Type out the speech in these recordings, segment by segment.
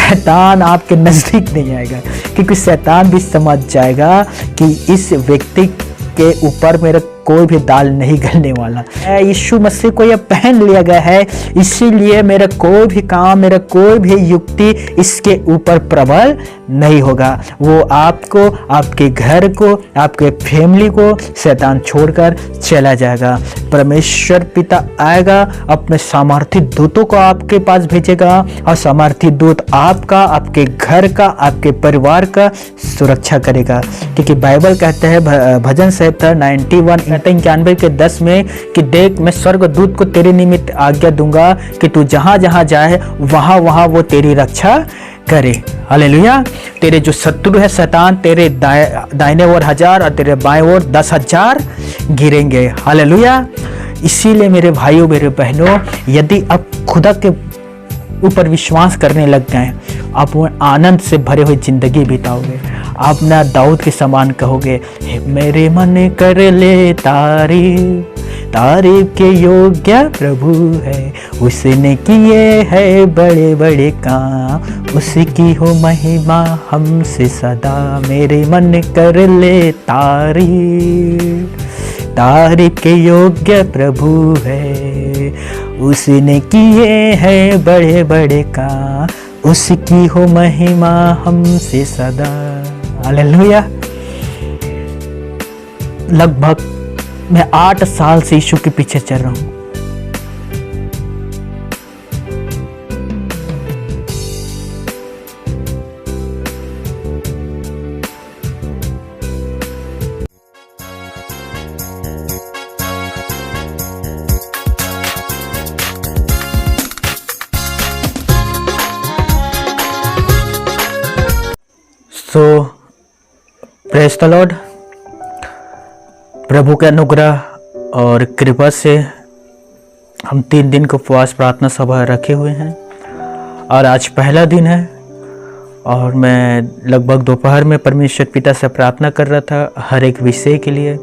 शैतान आपके नज़दीक नहीं आएगा, क्योंकि शैतान भी समझ जाएगा कि इस व्यक्ति के ऊपर मेरा कोई भी दाल नहीं गलने वाला। यीशु मसीह को यह पहन लिया गया है, इसीलिए मेरा कोई भी काम, मेरा कोई भी युक्ति इसके ऊपर प्रबल नहीं होगा। वो आपको, आपके घर को, आपके फैमिली को शैतान छोड़कर चला जाएगा। परमेश्वर पिता आएगा, अपने सामर्थी दूतों को आपके पास भेजेगा और सामर्थी दूत आपका, आपके घर का, आपके परिवार का सुरक्षा करेगा। क्योंकि बाइबल कहते हैं भजन संहिता 91 के 10 में कि देख मैं स्वर्गदूत को तेरे निमित्त आज्ञा दूंगा कि तू जहां जहां जाए वहां वहां वो तेरी रक्षा करे। हालेलुया। तेरे जो शत्रु है शैतान, तेरे दाहिने ओर 1000 और तेरे बाएं ओर 10,000 गिरेंगे। हालेलुया। इसीलिए मेरे भाइयों, मेरे बहनों, यदि आप खुदा के ऊपर विश्वास करने लग गए, आप वो आनंद से भरे हुए जिंदगी बिताओगे। आप ना दाऊद के समान कहोगे, मेरे मन कर ले तारीफ, तारीफ के योग्य प्रभु है, उसने किए है बड़े बड़े काम, उसकी हो महिमा हमसे सदा। मेरे मन कर ले तारीफ, तारीफ के योग्य प्रभु है, उसने किए हैं बड़े बड़े काम, उसकी हो महिमा हमसे सदा। हालेलुया। लगभग मैं 8 साल से यीशु के पीछे चल रहा हूं। सो प्रेज़ द लॉर्ड। प्रभु के अनुग्रह और कृपा से हम 3 दिन को उपवास प्रार्थना सभा रखे हुए हैं और आज पहला दिन है। और मैं लगभग दोपहर में परमेश्वर पिता से प्रार्थना कर रहा था हर एक विषय के लिए।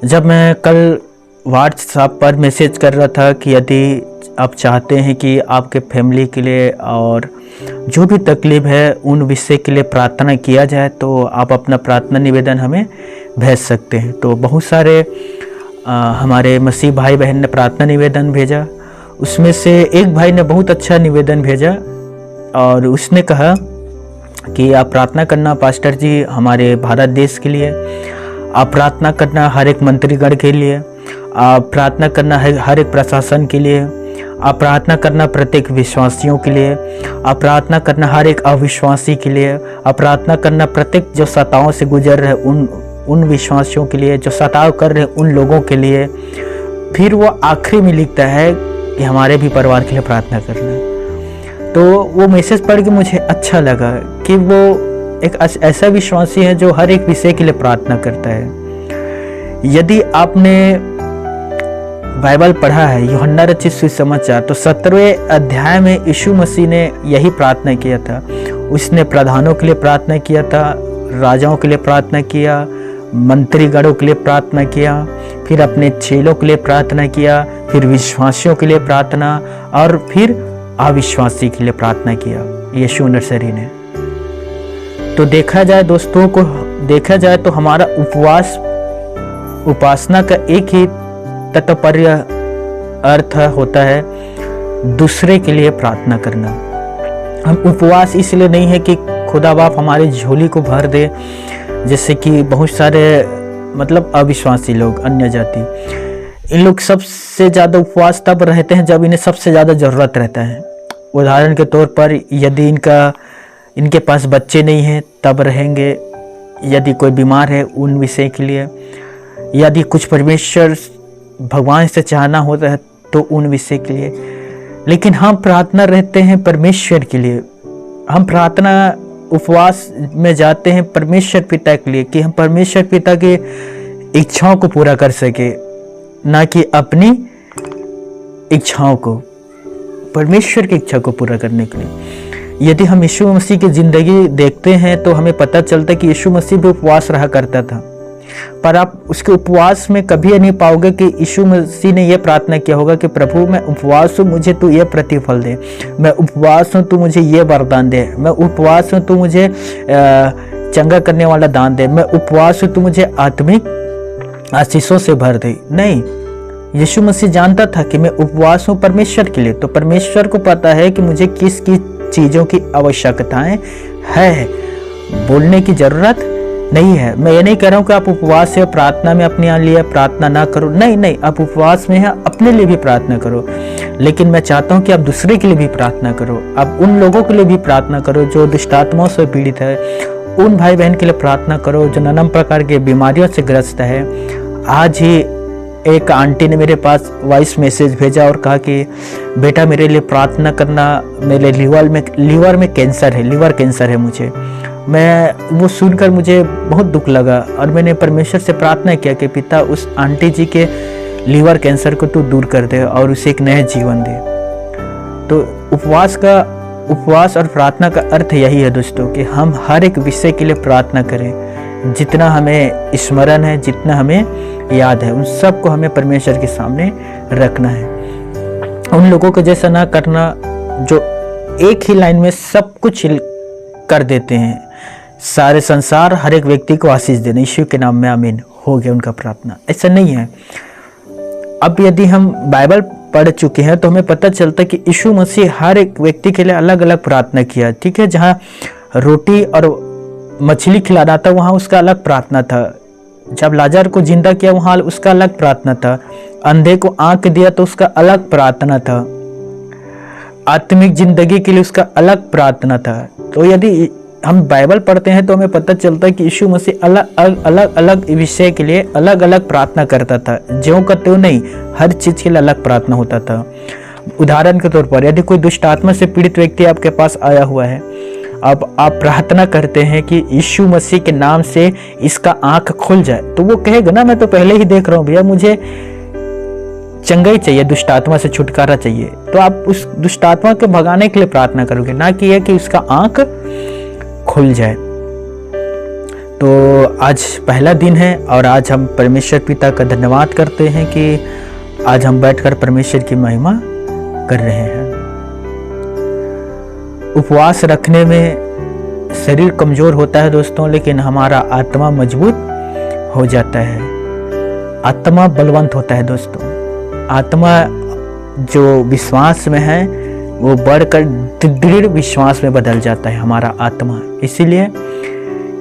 जब मैं कल व्हाट्सएप पर मैसेज कर रहा था कि यदि आप चाहते हैं कि आपके फैमिली के लिए और जो भी तकलीफ है उन विषय के लिए प्रार्थना किया जाए, तो आप अपना प्रार्थना निवेदन हमें भेज सकते हैं। तो बहुत सारे हमारे मसीह भाई बहन ने प्रार्थना निवेदन भेजा। उसमें से एक भाई ने बहुत अच्छा निवेदन भेजा और उसने कहा कि आप प्रार्थना करना पास्टर जी हमारे भारत देश के लिए, आप प्रार्थना करना हर एक मंत्रीगण के लिए, आप प्रार्थना करना हर एक प्रशासन के लिए, आप प्रार्थना करना प्रत्येक विश्वासियों के लिए, आप प्रार्थना करना हर एक अविश्वासी के लिए, आप प्रार्थना करना प्रत्येक जो सताओं से गुजर रहे उन विश्वासियों के लिए, जो सताव कर रहे उन लोगों के लिए। फिर वो आखिरी में लिखता है कि हमारे भी परिवार के लिए प्रार्थना करना। तो वो मैसेज पढ़ के मुझे अच्छा लगा कि वो एक ऐसा विश्वासी है जो हर एक विषय के लिए प्रार्थना करता है। यदि आपने बाइबल पढ़ा है यूहन्ना रचित सुसमाचार, तो 17वें अध्याय में यीशु मसीह ने यही प्रार्थना किया था। उसने प्रधानों के लिए प्रार्थना किया था, राजाओं के लिए प्रार्थना किया, मंत्रीगणों के लिए प्रार्थना किया, फिर अपने चेलों के लिए प्रार्थना किया, फिर विश्वासियों के लिए प्रार्थना और फिर अविश्वासी के लिए प्रार्थना किया यीशु नसरी ने। तो देखा जाए दोस्तों को, देखा जाए तो हमारा उपवास, उपासना का एक ही तात्पर्य अर्थ होता है दूसरे के लिए प्रार्थना करना। हम उपवास इसलिए नहीं है कि खुदा बाप हमारे झोली को भर दे, जैसे कि बहुत सारे मतलब अविश्वासी लोग, अन्य जाति, इन लोग सबसे ज़्यादा उपवास तब रहते हैं जब इन्हें सबसे ज़्यादा ज़रूरत रहता है। उदाहरण के तौर पर यदि इनके पास बच्चे नहीं हैं तब रहेंगे, यदि कोई बीमार है उन विषय के लिए, यदि कुछ परमेश्वर भगवान से चाहना होता है तो उन विषय के लिए। लेकिन हम प्रार्थना रहते हैं परमेश्वर के लिए। हम प्रार्थना उपवास में जाते हैं परमेश्वर पिता के लिए कि हम परमेश्वर पिता की इच्छाओं को पूरा कर सके, ना कि अपनी इच्छाओं को, परमेश्वर की इच्छा को पूरा करने के लिए। यदि हम यीशु मसीह की ज़िंदगी देखते हैं तो हमें पता चलता है कि यीशु मसीह भी उपवास रहा करता था। पर आप उसके उपवास में कभी नहीं पाओगे कि यीशु मसीह ने यह प्रार्थना किया होगा कि प्रभु मैं उपवास हूँ, मुझे तू ये प्रतिफल दे, मैं उपवास हूँ, तू मुझे ये वरदान दे, मैं उपवास हूँ, तू मुझे चंगा करने वाला दान दे, मैं उपवास हूँ, तू मुझे आत्मिक आशीषों से भर दे। नहीं, यीशु मसीह जानता था कि मैं उपवास हूँ परमेश्वर के लिए, तो परमेश्वर को पता है कि मुझे किस किस चीज़ों की आवश्यकताएं है। बोलने की ज़रूरत नहीं है। मैं ये नहीं कह रहा हूँ कि आप उपवास से प्रार्थना में अपने लिए प्रार्थना ना करो, नहीं नहीं, आप उपवास में है अपने लिए भी प्रार्थना करो, लेकिन मैं चाहता हूँ कि आप दूसरे के लिए भी प्रार्थना करो। आप उन लोगों के लिए भी प्रार्थना करो जो दुष्टात्माओं से पीड़ित है, उन भाई बहन के लिए प्रार्थना करो जो नाना प्रकार के बीमारियों से ग्रस्त है। आज ही एक आंटी ने मेरे पास वॉइस मैसेज भेजा और कहा कि बेटा मेरे लिए प्रार्थना करना, मेरे लीवर में कैंसर है, लीवर कैंसर है मुझे। मैं वो सुनकर मुझे बहुत दुख लगा और मैंने परमेश्वर से प्रार्थना किया कि पिता उस आंटी जी के लीवर कैंसर को तू दूर कर दे और उसे एक नया जीवन दे। तो उपवास और प्रार्थना का अर्थ यही है दोस्तों कि हम हर एक विषय के लिए प्रार्थना करें। जितना हमें स्मरण है, जितना हमें याद है, उन सब को हमें परमेश्वर के सामने रखना है। उन लोगों को जैसा ना करना जो एक ही लाइन में सब कुछ कर देते हैं। सारे संसार हर एक व्यक्ति को आशीष देना, यीशु के नाम में आमीन। हो गया उनका प्रार्थना। ऐसा नहीं है। अब यदि हम बाइबल पढ़ चुके हैं तो हमें पता चलता है कि यीशु मसीह हर एक व्यक्ति के लिए अलग अलग प्रार्थना किया। ठीक है, जहाँ रोटी और मछली खिलाना था वहाँ उसका अलग प्रार्थना था। जब लाजर को जिंदा किया वहाँ उसका अलग प्रार्थना था। अंधे को आंख दिया तो उसका अलग प्रार्थना था। आत्मिक जिंदगी के लिए उसका अलग प्रार्थना था। तो यदि हम बाइबल पढ़ते हैं तो हमें पता चलता है कि यीशु मसीह अलग अलग विषय के लिए अलग अलग प्रार्थना करता था। ज्यों का त्यों नहीं, हर चीज के लिए अलग प्रार्थना होता था। उदाहरण के तौर पर यदि कोई दुष्ट आत्मा से पीड़ित व्यक्ति आपके पास आया हुआ है, अब आप प्रार्थना करते हैं कि यीशु मसीह के नाम से इसका आंख खुल जाए, तो वो कहेगा ना मैं तो पहले ही देख रहा हूँ भैया, मुझे चंगाई चाहिए, दुष्ट आत्मा से छुटकारा चाहिए। तो आप उस दुष्ट आत्मा के भगाने के लिए प्रार्थना करोगे, ना कि यह कि उसका आंख खुल जाए। तो आज पहला दिन है और आज हम परमेश्वर पिता का धन्यवाद करते हैं कि आज हम बैठकर परमेश्वर की महिमा कर रहे हैं। उपवास रखने में शरीर कमजोर होता है दोस्तों, लेकिन हमारा आत्मा मजबूत हो जाता है। आत्मा बलवंत होता है दोस्तों। आत्मा जो विश्वास में है वो बढ़कर दृढ़ विश्वास में बदल जाता है हमारा आत्मा। इसीलिए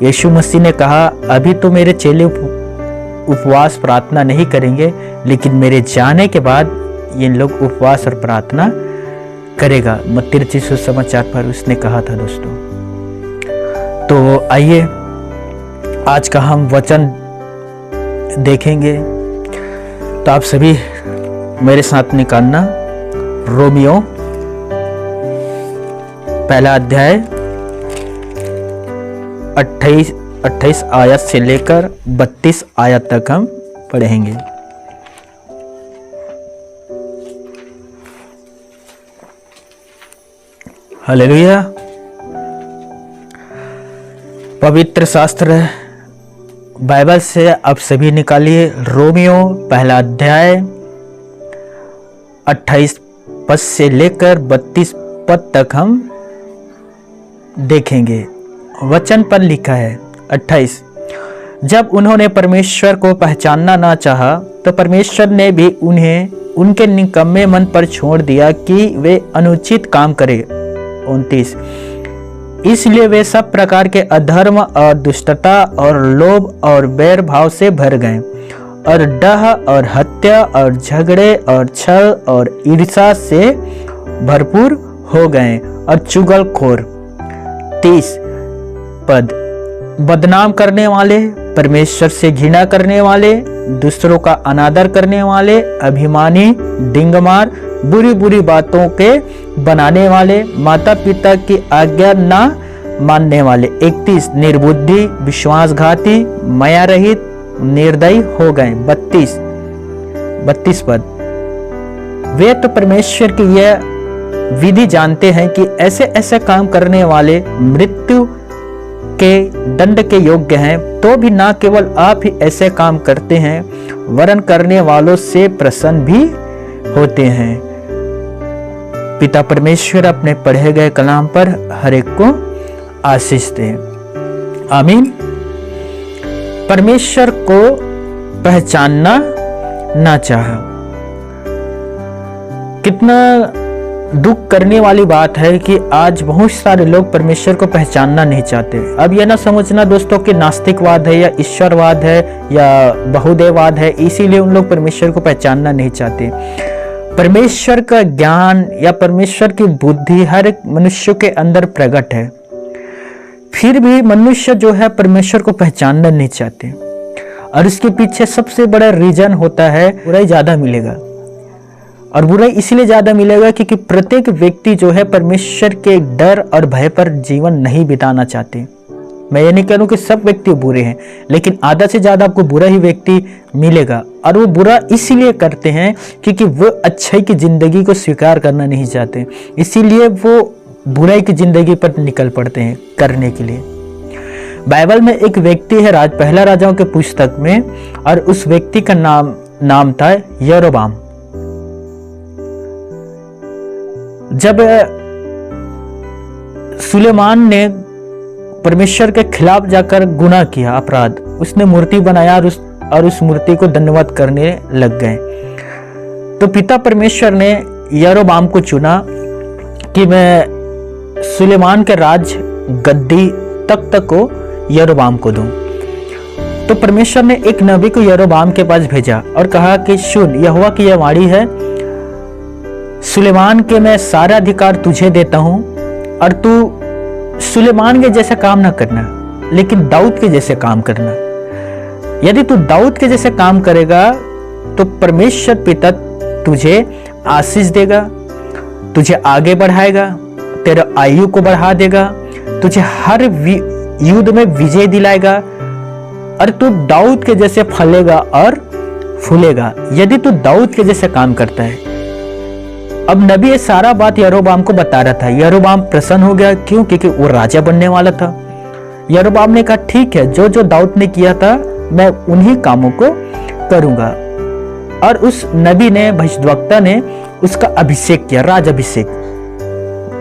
यीशु मसीह ने कहा अभी तो मेरे चेले उपवास प्रार्थना नहीं करेंगे, लेकिन मेरे जाने के बाद ये लोग उपवास और प्रार्थना करेगा। मत्ती रचित सुसमाचार पर उसने कहा था दोस्तों। तो आइए आज का हम वचन देखेंगे। तो आप सभी मेरे साथ निकालना रोमियो पहला अध्याय 28 आयत से लेकर 32 आयत तक हम पढ़ेंगे। हालेलुया। पवित्र शास्त्र बाइबल से आप सभी निकालिए रोमियो पहला अध्याय 28 पद से लेकर 32 पद तक हम देखेंगे। वचन पर लिखा है 28, जब उन्होंने परमेश्वर को पहचानना ना चाहा तो परमेश्वर ने भी उन्हें उनके निकम्मे मन पर छोड़ दिया कि वे अनुचित काम करें। 29, इसलिए वे सब प्रकार के अधर्म और दुष्टता और लोभ और बैर भाव से भर गए और डह और हत्या और झगड़े और छल और ईर्ष्या से भरपूर हो गए और चुगलखोर। 30 पद, बदनाम करने वाले, परमेश्वर से घृणा करने वाले, दूसरों का अनादर करने वाले, अभिमानी, डिंगमार, बुरी बुरी बातों के बनाने वाले, माता पिता की आज्ञा ना मानने वाले। 31 निर्बुद्धि, विश्वासघाती, माया रहित, निर्दयी हो गए। 32 पद, वे तो परमेश्वर की यह विधि जानते हैं कि ऐसे ऐसे काम करने वाले मृत्यु के दंड के योग्य हैं, तो भी ना केवल आप ही ऐसे काम करते हैं वरन करने वालों से प्रसन्न भी होते हैं। पिता परमेश्वर अपने पढ़े गए कलाम पर हर एक को आशीष दे। आमीन। परमेश्वर को पहचानना ना चाहा। कितना दुख करने वाली बात है कि आज बहुत सारे लोग परमेश्वर को पहचानना नहीं चाहते। अब यह ना समझना दोस्तों कि नास्तिकवाद है या ईश्वरवाद है या बहुदेववाद है, इसीलिए उन लोग परमेश्वर को पहचानना नहीं चाहते। परमेश्वर का ज्ञान या परमेश्वर की बुद्धि हर एक मनुष्य के अंदर प्रकट है, फिर भी मनुष्य जो है परमेश्वर को पहचानना नहीं चाहते। और इसके पीछे सबसे बड़ा रीजन होता है बुराई ज्यादा मिलेगा। और बुराई इसलिए ज्यादा मिलेगा क्योंकि प्रत्येक व्यक्ति जो है परमेश्वर के डर और भय पर जीवन नहीं बिताना चाहते। मैं ये नहीं कह रहा हूं कि सब व्यक्ति बुरे हैं, लेकिन आधा से ज्यादा आपको बुरा ही व्यक्ति मिलेगा। और वो बुरा इसलिए करते हैं क्योंकि वो अच्छाई की जिंदगी को स्वीकार करना नहीं चाहते, इसीलिए वो बुराई की जिंदगी पर निकल पड़ते हैं करने के लिए। बाइबल में एक व्यक्ति है पहला राजाओं के पुस्तक में, और उस व्यक्ति का नाम था यरोबाम। जब सुलेमान ने परमेश्वर के खिलाफ जाकर गुनाह किया, अपराध, उसने मूर्ति बनाया और उस मूर्ति को दंडवत करने लग गए। तो पिता परमेश्वर ने यरोबाम को चुना कि मैं सुलेमान के राज गद्दी तख्त को यरोबाम को दूं। तो परमेश्वर ने एक नबी को यरोबाम के पास भेजा और कहा कि सुन, यहोवा की यह वाणी है, सुलेमान के मैं सारा अधिकार तुझे देता हूं और तू सुलेमान के जैसे काम ना करना, लेकिन दाऊद के जैसे काम करना। यदि तू दाऊद के जैसे काम करेगा तो परमेश्वर पिता तुझे आशीष देगा, तुझे आगे बढ़ाएगा, तेरा आयु को बढ़ा देगा, तुझे हर युद्ध में विजय दिलाएगा और तू दाऊद के जैसे फलेगा और फूलेगा यदि तू दाऊद के जैसे काम करता है। अब नबी ये सारा बात यरोबाम को बता रहा था। यरोबाम प्रसन्न हो गया, क्यों? क्योंकि वो राजा बनने वाला था। यरोबाम ने कहा ठीक है, जो जो दाऊद ने किया था मैं उन्हीं कामों को करूंगा। और उस नबी ने, भविष्यद्वक्ता ने उसका अभिषेक किया, राज अभिषेक,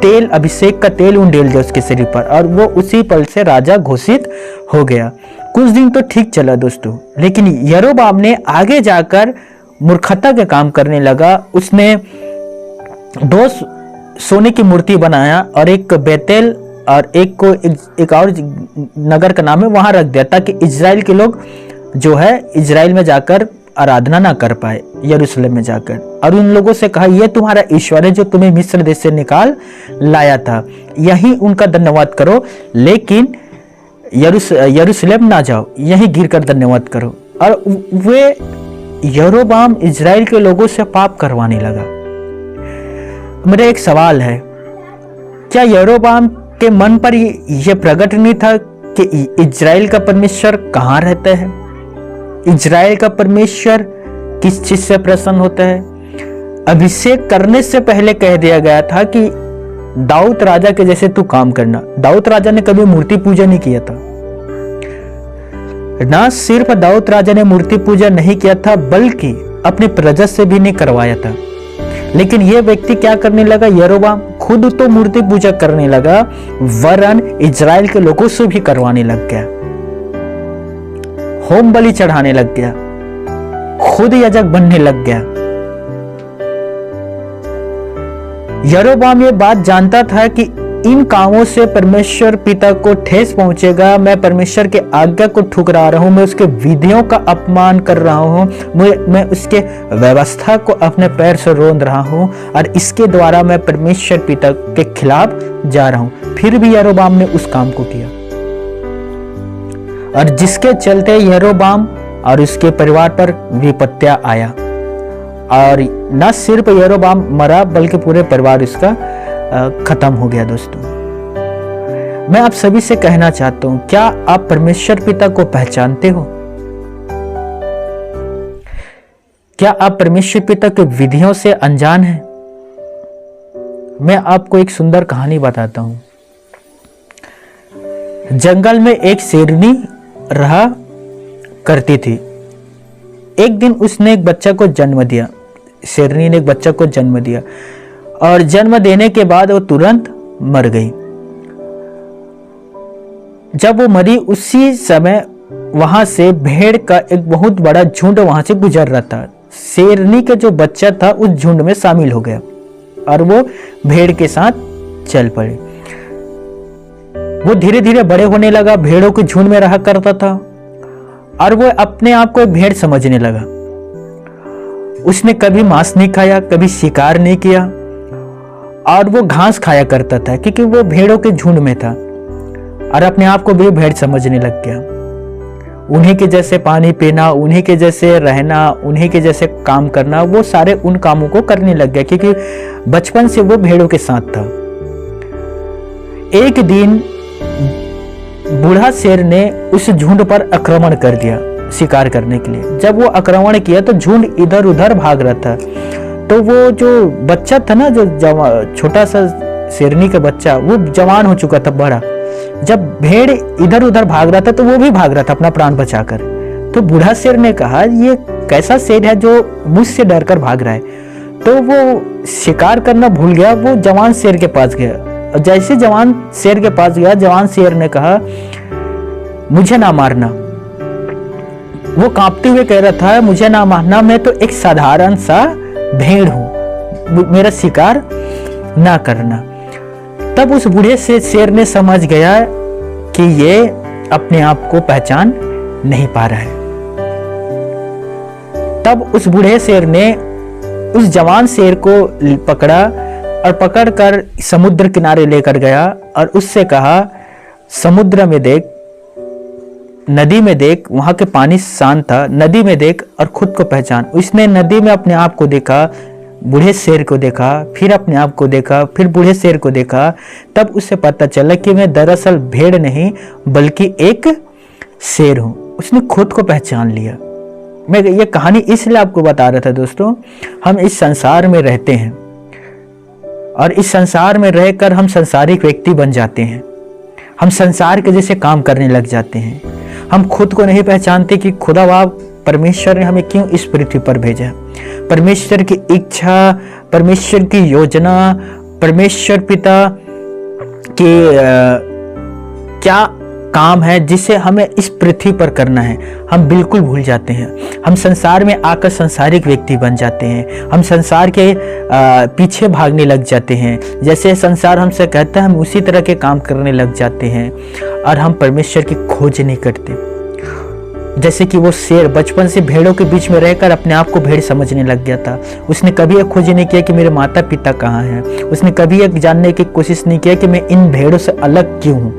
तेल, अभिषेक का तेल उंडेल दिया उसके शरीर पर, और वो उसी पल से राजा घोषित हो गया। कुछ दिन तो ठीक चला दोस्तों, लेकिन यरोबाम ने आगे जाकर मूर्खता के काम करने लगा। उसने 2 सोने की मूर्ति बनाया और एक बेतेल और एक और नगर का नाम है वहां रख दिया, ताकि इजराइल के लोग जो है इजराइल में जाकर आराधना ना कर पाए, यरूशलेम में जाकर। और उन लोगों से कहा, यह तुम्हारा ईश्वर है जो तुम्हें मिस्र देश से निकाल लाया था, यही उनका धन्यवाद करो, लेकिन यरूशलेम ना जाओ, यहीं गिर कर धन्यवाद करो। और वे यरोबाम इजराइल के लोगों से पाप करवाने लगा। मेरा एक सवाल है, क्या यरोबाम के मन पर यह प्रकट नहीं था कि इजराइल का परमेश्वर कहाँ रहता है? इजराइल का परमेश्वर किस चीज से प्रसन्न होता है? अभिषेक करने से पहले कह दिया गया था कि दाऊद राजा के जैसे तू काम करना। दाऊद राजा ने कभी मूर्ति पूजा नहीं किया था। ना सिर्फ दाऊद राजा ने मूर्ति पूजा नहीं किया था, बल्कि अपनी प्रजा से भी नहीं करवाया था। लेकिन यह व्यक्ति क्या करने लगा? यरोबाम खुद तो मूर्ति पूजा करने लगा, वरन इजराइल के लोगों से भी करवाने लग गया, होम बलि चढ़ाने लग गया, खुद याजक बनने लग गया। यरोबाम ये बात जानता था कि इन कामों से परमेश्वर पिता को ठेस पहुंचेगा। मैं परमेश्वर के आज्ञा को ठुकरा रहा हूं, मैं उसके विधियों का अपमान कर रहा हूं, मैं उसके व्यवस्था को अपने पैर से रोंद रहा हूं, और इसके द्वारा मैं परमेश्वर पिता के खिलाफ जा रहा हूं। फिर भी यरोबाम ने उस काम को किया, और जिसके चलते यरोबाम और उसके परिवार पर विपत्तियां आया। और न सिर्फ यरोबाम मरा, बल्कि पूरे परिवार इसका खत्म हो गया। दोस्तों, मैं आप सभी से कहना चाहता हूं, क्या आप परमेश्वर पिता को पहचानते हो? क्या आप परमेश्वर पिता के विधियों से अनजान हैं? मैं आपको एक सुंदर कहानी बताता हूं। जंगल में एक शेरनी रहा करती थी। एक दिन उसने एक बच्चा को जन्म दिया। शेरनी ने एक बच्चा को जन्म दिया और जन्म देने के बाद वो तुरंत मर गई। जब वो मरी उसी समय वहां से भेड़ का एक बहुत बड़ा झुंड वहां से गुजर रहा था। शेरनी का जो बच्चा था उस झुंड में शामिल हो गया और वो भेड़ के साथ चल पड़े। वो धीरे धीरे बड़े होने लगा, भेड़ों के झुंड में रहा करता था और वो अपने आप को एक भेड़ समझने लगा। उसने कभी मांस नहीं खाया, कभी शिकार नहीं किया और वो घास खाया करता था क्योंकि वो भेड़ों के झुंड में था और अपने आप को भी भेड़ समझने लग गया। उन्हीं के जैसे पानी पीना, उन्हीं के जैसे रहना, उन्हीं के जैसे काम करना, वो सारे उन कामों को करने लग गया क्योंकि बचपन से वो भेड़ों के साथ था। एक दिन बूढ़ा शेर ने उस झुंड पर आक्रमण कर दिया शिकार करने के लिए। जब वो आक्रमण किया तो झुंड इधर उधर भाग रहा था। तो वो जो बच्चा था ना, जो छोटा सा शेरनी का बच्चा, वो जवान हो चुका था, बड़ा। जब भेड़ इधर उधर भाग रहा था तो वो भी भाग रहा था अपना प्राण बचाकर। तो बूढ़ा शेर ने कहा, ये कैसा शेर है जो मुझसे डरकर भाग रहा है। तो वो शिकार करना भूल गया, वो जवान शेर के पास गया और जैसे जवान शेर के पास गया, जवान शेर ने कहा, मुझे ना मारना। वो कांपते हुए कह रहा था, मुझे ना मारना, मैं तो एक साधारण सा भेड़ हूं, मेरा शिकार ना करना। तब उस बूढ़े से शेर ने समझ गया कि ये अपने आप को पहचान नहीं पा रहा है। तब उस बूढ़े शेर ने उस जवान शेर को पकड़ा और पकड़कर समुद्र किनारे लेकर गया और उससे कहा, समुद्र में देख, नदी में देख, वहां के पानी शांत था, नदी में देख और खुद को पहचान। उसने नदी में अपने आप को देखा, बूढ़े शेर को देखा, फिर अपने आप को देखा, फिर बूढ़े शेर को देखा। तब उसे पता चला कि मैं दरअसल भेड़ नहीं बल्कि एक शेर हूं। उसने खुद को पहचान लिया। मैं ये कहानी इसलिए आपको बता रहा था दोस्तों, हम इस संसार में रहते हैं और इस संसार में रहकर हम संसारिक व्यक्ति बन जाते हैं। हम संसार के जैसे काम करने लग जाते हैं। हम खुद को नहीं पहचानते कि खुदा बाप परमेश्वर ने हमें क्यों इस पृथ्वी पर भेजा। परमेश्वर की इच्छा, परमेश्वर की योजना, परमेश्वर पिता के क्या काम है जिसे हमें इस पृथ्वी पर करना है, हम बिल्कुल भूल जाते हैं। हम संसार में आकर संसारिक व्यक्ति बन जाते हैं। हम संसार के पीछे भागने लग जाते हैं। जैसे संसार हमसे कहता है हम उसी तरह के काम करने लग जाते हैं और हम परमेश्वर की खोज नहीं करते। जैसे कि वो शेर बचपन से भेड़ों के बीच में रहकर अपने आप को भेड़ समझने लग गया था। उसने कभी एक खोज नहीं किया कि मेरे माता पिता कहाँ हैं। उसने कभी एक जानने की कोशिश नहीं किया कि मैं इन भेड़ों से अलग क्यों हूँ,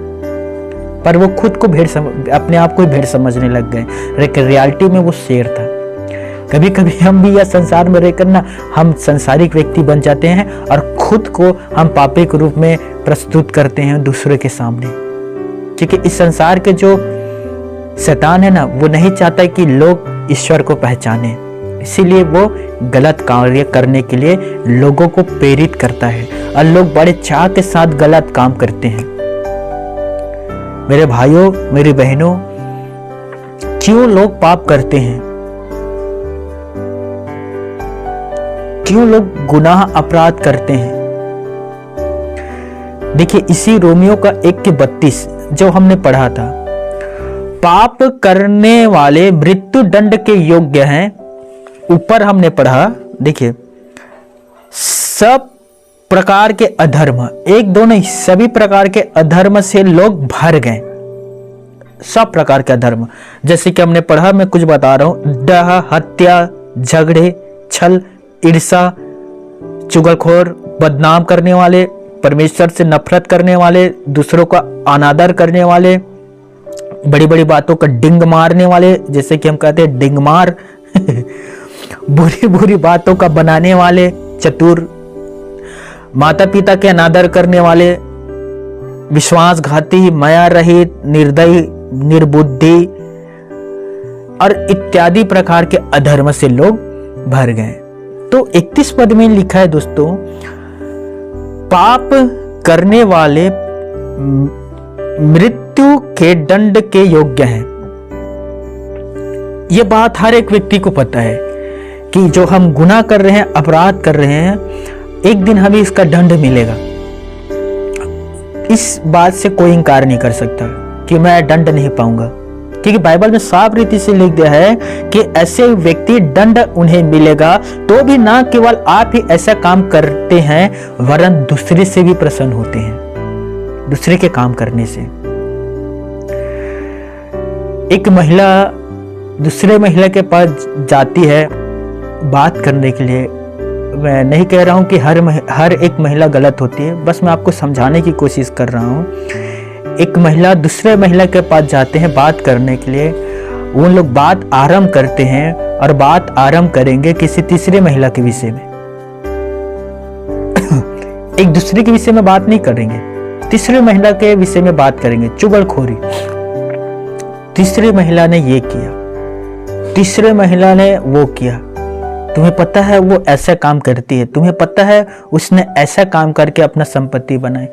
पर वो खुद को अपने आप को भेड़ समझने लग गए, लेकिन रियलिटी में वो शेर था। कभी कभी हम भी यह संसार में रहकर ना हम संसारिक व्यक्ति बन जाते हैं और खुद को हम पापी के रूप में प्रस्तुत करते हैं दूसरे के सामने, क्योंकि इस संसार के जो शैतान है ना, वो नहीं चाहता कि लोग ईश्वर को पहचाने, इसीलिए वो गलत कार्य करने के लिए लोगों को प्रेरित करता है और लोग बड़े चाह के साथ गलत काम करते हैं। मेरे भाइयों, मेरी बहनों, क्यों लोग पाप करते हैं? क्यों लोग गुनाह अपराध करते हैं? देखिए, इसी रोमियो का 1:32 जो हमने पढ़ा था, पाप करने वाले मृत्यु दंड के योग्य हैं। ऊपर हमने पढ़ा, देखिए, सब प्रकार के अधर्म, एक दो नहीं, सभी प्रकार के अधर्म से लोग भर गए। सब प्रकार के अधर्म, जैसे कि हमने पढ़ा, मैं कुछ बता रहा हूं, डह, हत्या, झगड़े, छल, ईर्ष्या, चुगलखोर, बदनाम करने वाले, परमेश्वर से नफरत करने वाले, दूसरों का अनादर करने वाले, बड़ी बड़ी बातों का डिंग मारने वाले, जैसे कि हम कहते हैं डिंग मार बुरी बुरी बातों का बनाने वाले, चतुर, माता पिता के अनादर करने वाले, विश्वासघाती, माया रहित, निर्दयी, निर्बुद्धि और इत्यादि प्रकार के अधर्म से लोग भर गए। तो 31 पद में लिखा है दोस्तों, पाप करने वाले मृत्यु के दंड के योग्य हैं। ये बात हर एक व्यक्ति को पता है कि जो हम गुनाह कर रहे हैं, अपराध कर रहे हैं, एक दिन हमें इसका दंड मिलेगा। इस बात से कोई इंकार नहीं कर सकता कि मैं दंड नहीं पाऊंगा, क्योंकि बाइबल में साफ रीति से लिख दिया है कि ऐसे व्यक्ति दंड उन्हें मिलेगा। तो भी ना केवल आप ही ऐसा काम करते हैं, वरन दूसरे से भी प्रसन्न होते हैं, दूसरे के काम करने से। एक महिला दूसरे महिला के पास जाती है बात करने के लिए। मैं नहीं कह रहा हूं कि हर एक महिला गलत होती है, बस मैं आपको समझाने की कोशिश कर रहा हूं। एक महिला दूसरे महिला के पास जाते हैं बात करने के लिए। वो लोग बात आरंभ करते हैं और बात आरंभ करेंगे किसी तीसरे महिला के विषय में। एक दूसरे के विषय में बात नहीं करेंगे, तीसरे महिला के विषय में बात करेंगे। चुगलखोरी। तीसरी महिला ने ये किया, तीसरे महिला ने वो किया। तुम्हें पता है वो ऐसा काम करती है, तुम्हें पता है उसने ऐसा काम करके अपना संपत्ति बनाई।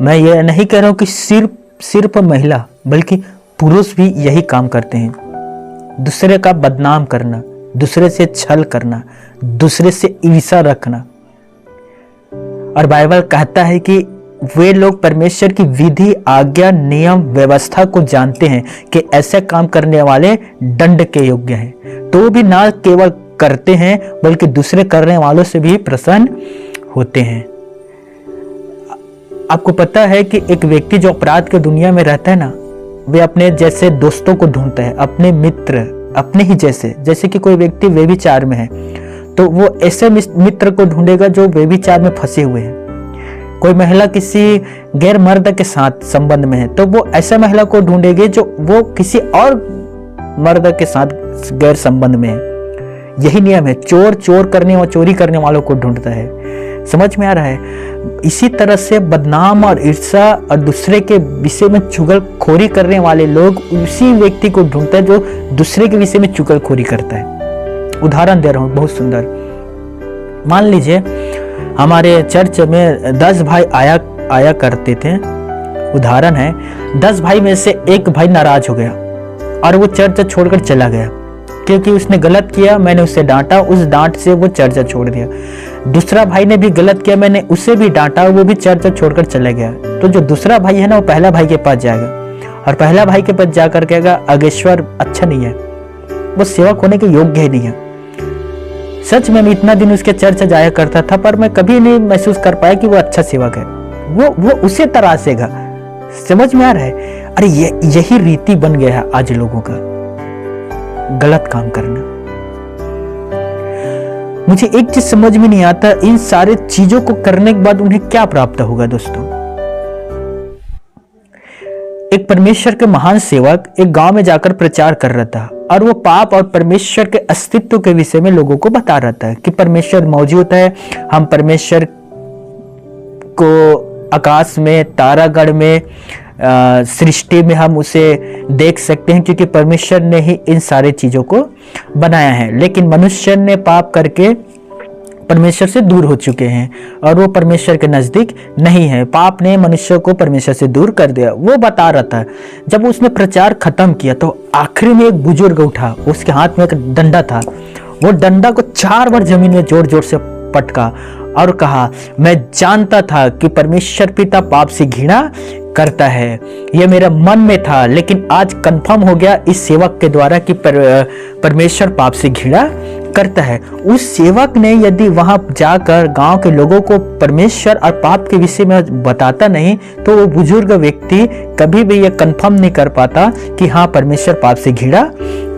मैं ये नहीं कह रहा हूं कि सिर्फ महिला, बल्कि पुरुष भी यही काम करते हैं। दूसरे का बदनाम करना, दूसरे से छल करना, दूसरे से ईर्ष्या रखना। और बाइबल कहता है कि वे लोग परमेश्वर की विधि, आज्ञा, नियम, व्यवस्था को जानते हैं कि ऐसे काम करने वाले दंड के योग्य हैं। तो भी ना केवल करते हैं, बल्कि दूसरे करने वालों से भी प्रसन्न होते हैं। आपको पता है कि एक व्यक्ति जो अपराध की दुनिया में रहता है ना, वे अपने जैसे दोस्तों को ढूंढता है, अपने मित्र, अपने ही जैसे कि कोई व्यक्ति व्यभिचार में है तो वो ऐसे मित्र को ढूंढेगा जो व्यभिचार में फंसे हुए हैं। कोई महिला किसी गैर मर्द के साथ संबंध में है तो वो ऐसा महिला को ढूंढेगी जो वो किसी और मर्द के साथ गैर संबंध में है। यही नियम है। चोर करने और चोरी करने वालों को ढूंढता है। समझ में आ रहा है? इसी तरह से बदनाम और ईर्ष्या और दूसरे के विषय में चुगलखोरी करने वाले लोग उसी व्यक्ति को ढूंढते हैं जो दूसरे के विषय में चुगलखोरी करता है। उदाहरण दे रहा हूं, बहुत सुंदर। मान लीजिए हमारे चर्च में 10 भाई आया करते थे। उदाहरण है, 10 भाई में से एक भाई नाराज हो गया और वो चर्च छोड़कर चला गया क्योंकि उसने गलत किया। मैंने उसे डांटा, उस डांट से वो चर्च छोड़ दिया। दूसरा भाई ने भी गलत किया, मैंने उसे भी डांटा, वो भी चर्च छोड़कर चला गया। तो जो दूसरा भाई है ना, वो पहला भाई के पास जाएगा और पहला भाई के पास जाकर कहेगा, अगेश्वर अच्छा नहीं है, वो सेवक होने के योग्य ही नहीं है। सच में मैं इतना दिन उसके चर्च जाया करता था, पर मैं कभी नहीं महसूस कर पाया कि वो अच्छा सेवक है। वो उसे तरासेगा। समझ में आ रहा है? अरे यही रीति बन गया है आज लोगों का, गलत काम करना। मुझे एक चीज समझ में नहीं आता, इन सारे चीजों को करने के बाद उन्हें क्या प्राप्त होगा। दोस्तों, एक परमेश्वर के महान सेवक एक गांव में जाकर प्रचार कर रहा था और वो पाप और परमेश्वर के अस्तित्व के विषय में लोगों को बता रहा था कि परमेश्वर मौजूद है। हम परमेश्वर को आकाश में, तारागण में, सृष्टि में हम उसे देख सकते हैं क्योंकि परमेश्वर ने ही इन सारे चीजों को बनाया है। लेकिन मनुष्य ने पाप करके परमेश्वर से दूर हो चुके हैं और वो परमेश्वर के नजदीक नहीं है। पाप ने मनुष्य को परमेश्वर से दूर कर दिया। वो बता रहा था। जब उसने प्रचार खत्म किया तो आखिरी में एक बुजुर्ग उठा, उसके हाथ में एक डंडा था। वो डंडा को 4 बार जमीन में जोर जोर से पटका और कहा, मैं जानता था कि परमेश्वर पिता पाप से घृणा करता है, यह मेरा मन में था, लेकिन आज कंफर्म हो गया इस सेवक के द्वारा कि परमेश्वर पाप से घृणा करता है। उस सेवक ने यदि वहां जाकर गांव के लोगों को परमेश्वर और पाप के विषय में बताता नहीं तो वो बुजुर्ग व्यक्ति कभी भी यह कंफर्म नहीं कर पाता कि हाँ, परमेश्वर पाप से घृणा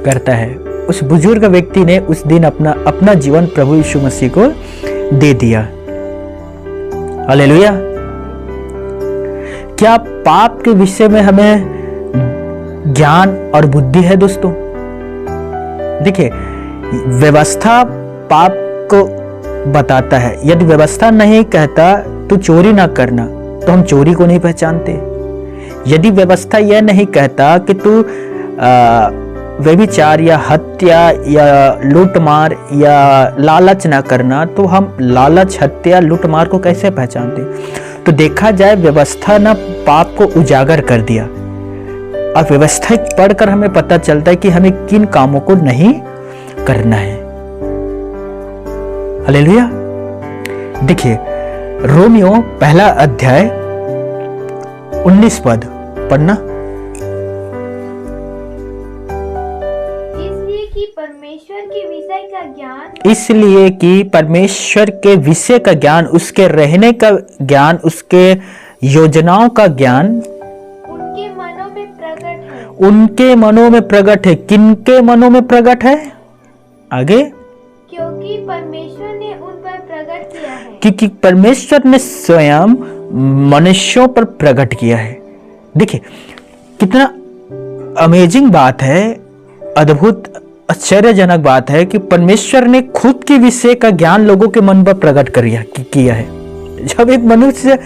करता है। उस बुजुर्ग व्यक्ति ने उस दिन अपना जीवन प्रभु यीशु मसीह को दे दिया। हालेलुया। क्या पाप के विषय में हमें ज्ञान और बुद्धि है दोस्तों? देखिए, व्यवस्था पाप को बताता है। यदि व्यवस्था नहीं कहता तो चोरी ना करना, तो हम चोरी को नहीं पहचानते। यदि व्यवस्था यह नहीं कहता कि तू व्यभिचार या हत्या या लूटमार या लालच ना करना, तो हम लालच, हत्या, लूटमार को कैसे पहचानते? तो देखा जाए व्यवस्था ना पाप को उजागर कर दिया, और व्यवस्था पढ़कर हमें पता चलता है कि हमें किन कामों को नहीं करना है। हालेलुया। देखिए रोमियो पहला अध्याय 19 पद पढ़ना। इसलिए कि परमेश्वर के विषय का ज्ञान, उसके रहने का ज्ञान, उसके योजनाओं का ज्ञान उनके मनों में प्रकट है। उनके मनों में प्रकट है। किनके मनों में प्रकट है? आगे, क्योंकि परमेश्वर ने उन पर प्रकट किया है। क्योंकि परमेश्वर ने स्वयं मनुष्यों पर प्रकट किया है। देखिए कितना अमेजिंग बात है, अद्भुत आश्चर्यजनक बात है कि परमेश्वर ने खुद के विषय का ज्ञान लोगों के मन पर प्रकट किया है। जब एक मनुष्य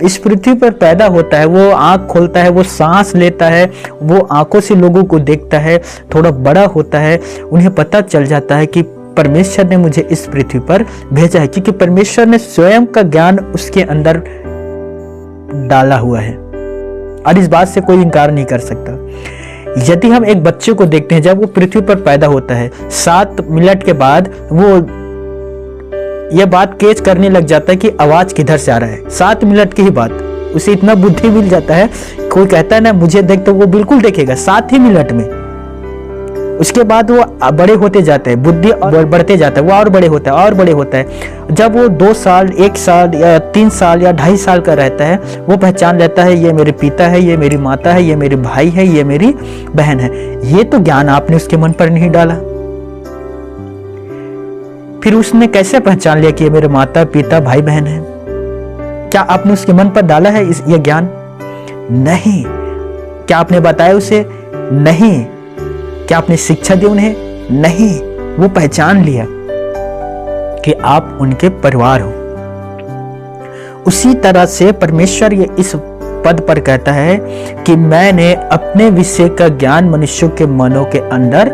इस पृथ्वी पर पैदा होता है, वो आंख खोलता है, वो सांस लेता है, वो आंखों से लोगों को देखता है, थोड़ा बड़ा होता है, उन्हें पता चल जाता है कि परमेश्वर ने मुझे इस पृथ्वी पर भेजा है, क्योंकि परमेश्वर ने स्वयं का ज्ञान उसके अंदर डाला हुआ है, और इस बात से कोई इनकार नहीं कर सकता। यदि हम एक बच्चे को देखते हैं, जब वो पृथ्वी पर पैदा होता है, 7 मिनट के बाद वो यह बात कैच करने लग जाता है कि आवाज किधर से आ रहा है। 7 मिनट की ही बात, उसे इतना बुद्धि मिल जाता है। कोई कहता है ना मुझे देख, तो वो बिल्कुल देखेगा 7 ही मिनट में। उसके बाद वो बड़े होते जाते हैं, बुद्धि और बढ़ते जाता है, वो और बड़े होता है और बड़े होता है। जब वो 2 साल, 1 साल या 3 साल या 2.5 साल का रहता है, वो पहचान लेता है ये मेरे पिता है, ये मेरी माता है, ये मेरे भाई है, ये मेरी बहन है। ये तो ज्ञान आपने उसके मन पर नहीं डाला। फिर उसने कैसे पहचान लिया कि ये मेरे माता पिता भाई बहन है? क्या आपने उसके मन पर डाला है ये ज्ञान? नहीं। क्या आपने बताया उसे? नहीं। क्या आपने शिक्षा दी उन्हें? नहीं। वो पहचान लिया कि आप उनके परिवार हो। उसी तरह से परमेश्वर ये इस पद पर कहता है कि मैंने अपने विषय का ज्ञान मनुष्यों के मनों के अंदर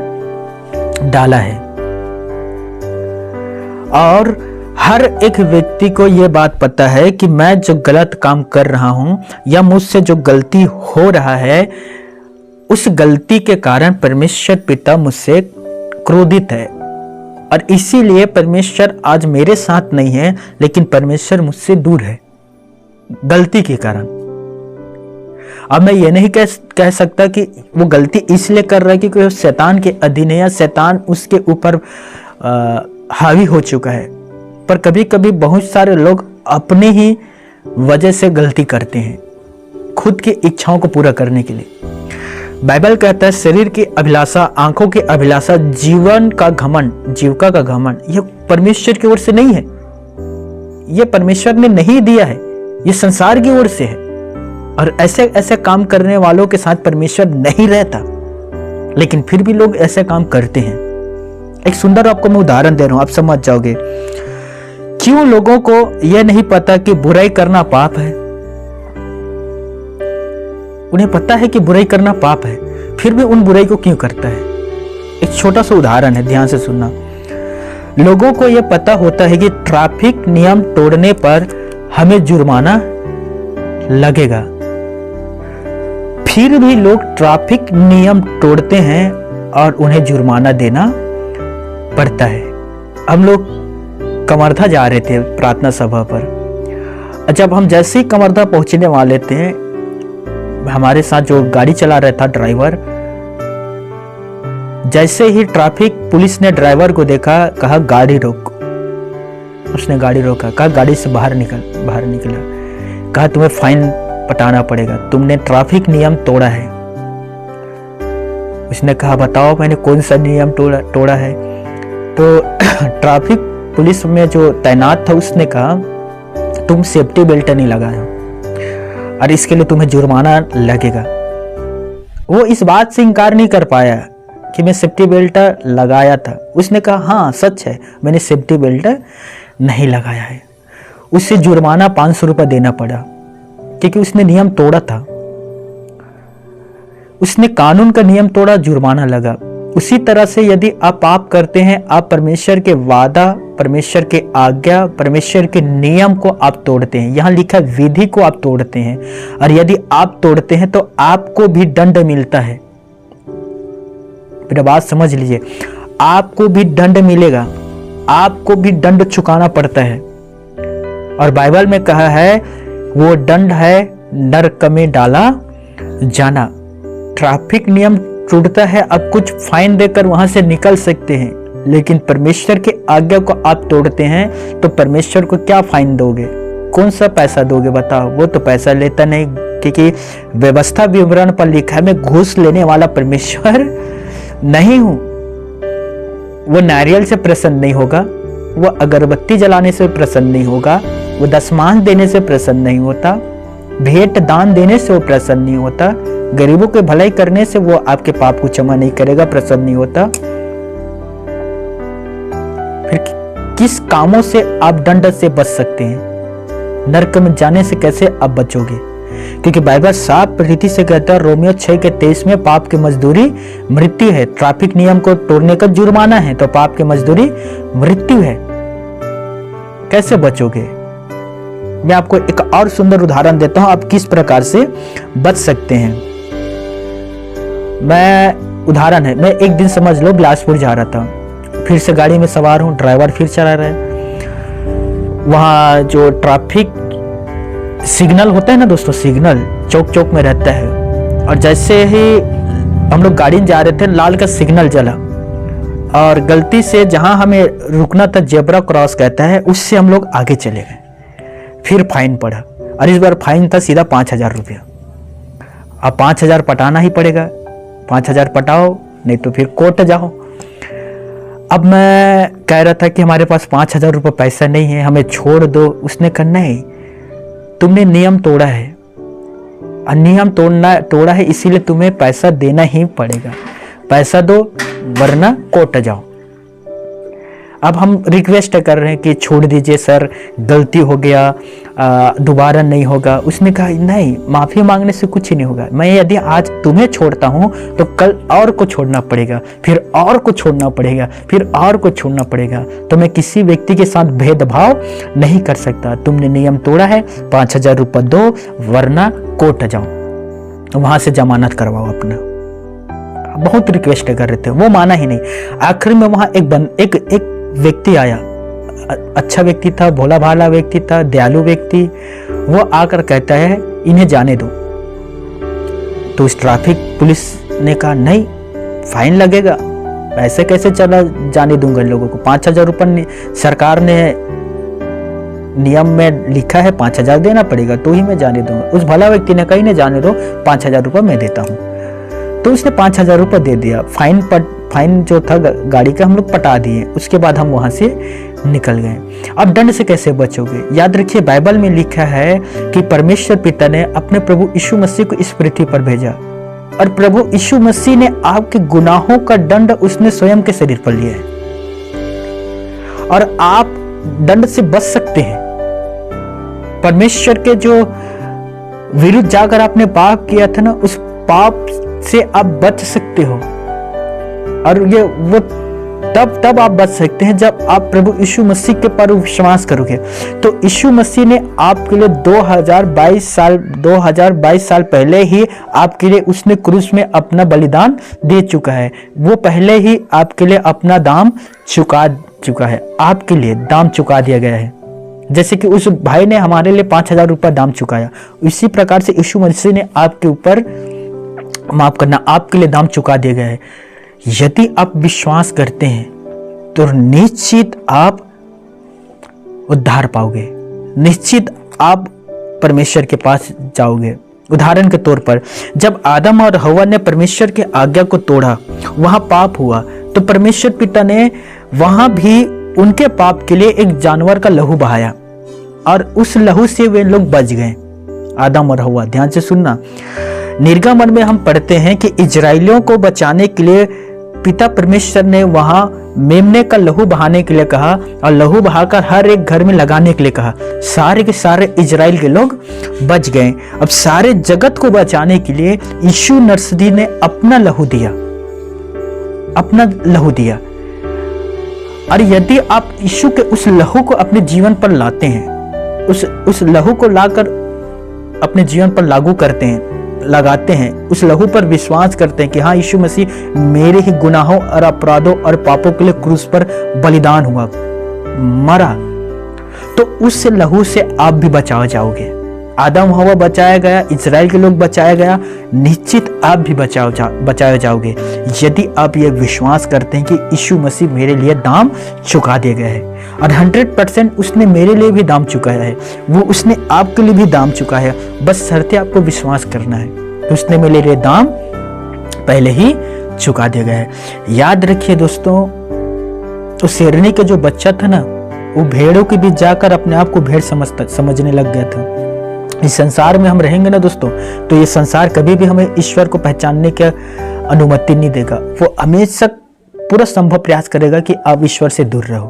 डाला है, और हर एक व्यक्ति को यह बात पता है कि मैं जो गलत काम कर रहा हूं या मुझसे जो गलती हो रहा है, उस गलती के कारण परमेश्वर पिता मुझसे क्रोधित है, और इसीलिए परमेश्वर आज मेरे साथ नहीं है, लेकिन परमेश्वर मुझसे दूर है गलती के कारण। अब मैं ये नहीं कह सकता कि वो गलती इसलिए कर रहा है क्योंकि वो शैतान के अधीन है या शैतान उसके ऊपर हावी हो चुका है, पर कभी कभी बहुत सारे लोग अपनी ही वजह से गलती करते हैं, खुद की इच्छाओं को पूरा करने के लिए। बाइबल कहता है शरीर की अभिलाषा, आंखों की अभिलाषा, जीवन का घमंड, जीविका का घमंड, यह परमेश्वर की ओर से नहीं है, यह परमेश्वर ने नहीं दिया है, यह संसार की ओर से है। और ऐसे ऐसे काम करने वालों के साथ परमेश्वर नहीं रहता, लेकिन फिर भी लोग ऐसे काम करते हैं। एक सुंदर आपको मैं उदाहरण दे रहा हूं, आप समझ जाओगे क्यों लोगों को यह नहीं पता कि बुराई करना पाप है। उन्हें पता है कि बुराई करना पाप है, फिर भी उन बुराई को क्यों करता है। एक छोटा सा उदाहरण है, ध्यान से सुनना। लोगों को यह पता होता है कि ट्रैफिक नियम तोड़ने पर हमें जुर्माना लगेगा, फिर भी लोग ट्रैफिक नियम तोड़ते हैं और उन्हें जुर्माना देना पड़ता है। हम लोग कमरधा जा रहे थे प्रार्थना सभा पर। जब हम जैसे ही कमरधा पहुंचने वाले थे, हमारे साथ जो गाड़ी चला रहा था ड्राइवर, जैसे ही ट्रैफिक पुलिस ने ड्राइवर को देखा, कहा गाड़ी रोक। उसने गाड़ी रोका, कहा गाड़ी से बाहर निकला, कहा तुम्हें फाइन पटाना पड़ेगा, तुमने ट्रैफिक नियम तोड़ा है। उसने कहा बताओ मैंने कौन सा नियम तोड़ा है। तो ट्रैफिक पुलिस में जो तैनात था उसने कहा तुम सेफ्टी बेल्ट नहीं लगाए हो और इसके लिए तुम्हें जुर्माना लगेगा। वो इस बात से इनकार नहीं कर पाया कि मैं सेफ्टी बेल्ट लगाया था। उसने कहा हाँ सच है, मैंने सेफ्टी बेल्ट नहीं लगाया है। उससे जुर्माना 500 रुपये देना पड़ा क्योंकि उसने नियम तोड़ा था, उसने कानून का नियम तोड़ा, जुर्माना लगा। उसी तरह से यदि आप पाप करते हैं, आप परमेश्वर के वादा परमेश्वर के आज्ञा, परमेश्वर के नियम को आप तोड़ते हैं, यहाँ लिखा विधि को आप तोड़ते हैं, और यदि आप तोड़ते हैं तो आपको भी दंड मिलता है। मेरा बात समझ लीजिए, आपको भी दंड मिलेगा, आपको भी दंड चुकाना पड़ता है। और बाइबल में कहा है वो दंड है नरक में डाला जाना। ट्रैफिक नियम टूटता है, अब कुछ फाइन देकर वहां से निकल सकते हैं, लेकिन परमेश्वर के आज्ञा को आप तोड़ते हैं तो परमेश्वर को क्या फाइन दोगे, कौन सा पैसा दोगे बताओ? वो तो पैसा लेता नहीं, क्योंकि व्यवस्था विवरण पर लिखा है मैं घूस लेने वाला परमेश्वर नहीं हूं। वो नारियल से प्रसन्न नहीं होगा, वो अगरबत्ती जलाने से प्रसन्न नहीं होगा, वो दशमांश देने से प्रसन्न नहीं होता, भेंट दान देने से वो प्रसन्न नहीं होता, गरीबों की भलाई करने से वो आपके पाप को क्षमा नहीं करेगा, प्रसन्न नहीं होता। फिर किस कामों से आप दंड से बच सकते हैं? नरक में जाने से कैसे आप बचोगे? क्योंकि बाइबल साफ रीति से कहता है रोमियो 6:23 में पाप की मजदूरी मृत्यु है। ट्रैफिक नियम को तोड़ने का जुर्माना है, तो पाप की मजदूरी मृत्यु है। कैसे बचोगे? मैं आपको एक और सुंदर उदाहरण देता हूं, आप किस प्रकार से बच सकते हैं। उदाहरण है, मैं एक दिन समझ लो बिलासपुर जा रहा था, फिर से गाड़ी में सवार हूं, ड्राइवर फिर चला रहा है। वहां जो ट्रैफिक सिग्नल होता है ना दोस्तों, सिग्नल चौक चौक में रहता है, और जैसे ही हम लोग गाड़ी में जा रहे थे लाल का सिग्नल जला, और गलती से जहां हमें रुकना था जेब्रा क्रॉस कहता है, उससे हम लोग आगे चले गए। फिर फाइन पड़ा, और इस बार फाइन था सीधा 5,000 रुपया। अब 5,000 पटाना ही पड़ेगा, 5,000 पटाओ नहीं तो फिर कोर्ट जाओ। अब मैं कह रहा था कि हमारे पास 5,000 रुपये पैसा नहीं है, हमें छोड़ दो। उसने कहा नहीं, तुमने नियम तोड़ा है, और नियम तोड़ा है इसीलिए तुम्हें पैसा देना ही पड़ेगा, पैसा दो वरना कोर्ट जाओ। अब हम रिक्वेस्ट कर रहे हैं कि छोड़ दीजिए सर, गलती हो गया, दोबारा नहीं होगा। उसने कहा नहीं, माफ़ी मांगने से कुछ ही नहीं होगा, मैं यदि आज तुम्हें छोड़ता हूँ तो कल और को छोड़ना पड़ेगा, फिर और को छोड़ना पड़ेगा, फिर और को छोड़ना पड़ेगा, तो मैं किसी व्यक्ति के साथ भेदभाव नहीं कर सकता। तुमने नियम तोड़ा है, 5,000 रुपये दो वरना कोर्ट जाओ, वहाँ से जमानत करवाओ अपना। बहुत रिक्वेस्ट कर रहे थे, वो माना ही नहीं। आखिर में वहाँ एक व्यक्ति आया, अच्छा व्यक्ति था, भोला भाला व्यक्ति था, दयालु व्यक्ति। वो आकर कहता है इन्हें जाने दो। तो उस ट्रैफिक पुलिस ने कहा नहीं, फाइन लगेगा, ऐसे कैसे चला जाने दूंगा लोगों को? 5,000 रुपये सरकार ने नियम में लिखा है, 5,000 देना पड़ेगा तो ही मैं जाने दूंगा। उस भला व्यक्ति ने कहा इन्हें जाने दो, 5,000 रुपये मैं देता हूँ। तो उसने 5,000 रुपये दे दिया। फाइन जो था गाड़ी का हम लोग पटा दिए। उसके बाद हम वहां से निकल गए। अब दंड से कैसे बचोगे? याद रखिए बाइबल में लिखा है कि परमेश्वर पिता ने अपने प्रभु यीशु मसीह को इस पृथ्वी पर भेजा, और प्रभु यीशु मसीह ने आपके गुनाहों का दंड उसने स्वयं के शरीर पर लिया है, और आप दंड से बच सकते हैं। परमेश्वर के जो विरुद्ध जाकर आपने पाप किया था ना, उस पाप से आप बच सकते हो। और ये वो तब आप बच सकते हैं जब आप प्रभु यीशु मसीह के पर विश्वास करोगे। तो यीशु मसीह ने आपके लिए 2022 साल पहले ही आपके लिए उसने क्रूस में अपना बलिदान दे चुका है। वो पहले ही आपके लिए अपना दाम चुका चुका है, आपके लिए दाम चुका दिया गया है। जैसे कि उस भाई ने हमारे लिए 5,000 रुपया दाम चुकाया, इसी प्रकार से यीशु मसीह ने आपके ऊपर, माफ करना, आपके लिए दाम चुका दिया गया है। यदि आप विश्वास करते हैं तो निश्चित आप उद्धार पाओगे, निश्चित आप परमेश्वर के पास जाओगे। उदाहरण के तौर पर जब आदम और हवा ने परमेश्वर की आज्ञा को तोड़ा, वहां पाप हुआ, तो परमेश्वर पिता ने वहां भी उनके पाप के लिए एक जानवर का लहू बहाया, और उस लहू से वे लोग बच गए, आदम और हवा। ध्यान से सुनना, निर्गमन में हम पढ़ते हैं कि इजराइलियों को बचाने के लिए पिता परमेश्वर ने वहां मेमने का लहू बहाने के लिए कहा, और लहू बहाकर हर एक घर में लगाने के लिए कहा। सारे के सारे इजराइल के लोग बच गए। अब सारे जगत को बचाने के लिए यीशु नसरी ने अपना लहू दिया, अपना लहू दिया। और यदि आप यीशु के उस लहू को अपने जीवन पर लाते हैं, उस लहू को लाकर अपने जीवन पर लागू करते हैं, लगाते हैं, उस लहू पर विश्वास करते हैं कि हाँ, यीशु मसीह मेरे ही गुनाहों और अपराधों और पापों के लिए क्रूस पर बलिदान हुआ, मरा, तो उस लहू से आप भी बचाए जाओगे। आदम हवा बचाया गया, इजराइल के लोग बचाया गया, निश्चित आप भी बचाए जाओगे यदि आप ये विश्वास करते हैं कि यीशु मसीह मेरे लिए दाम चुका दिया गया है। और 100% उसने मेरे लिए भी दाम चुकाया है, वो उसने आपके लिए भी दाम चुका है, बस शर्ते आपको विश्वास करना है। उसने मेरे लिए दाम पहले ही चुका दिया गया है। याद रखिए दोस्तों, उस शेरनी के जो बच्चा था ना, वो भेड़ों के बीच जाकर अपने आप को भेड़ समझने लग गया था। इस संसार में हम रहेंगे ना दोस्तों, तो ये संसार कभी भी हमें ईश्वर को पहचानने की अनुमति नहीं देगा। वो हमेशा पूरा संभव प्रयास करेगा कि आप ईश्वर से दूर रहो,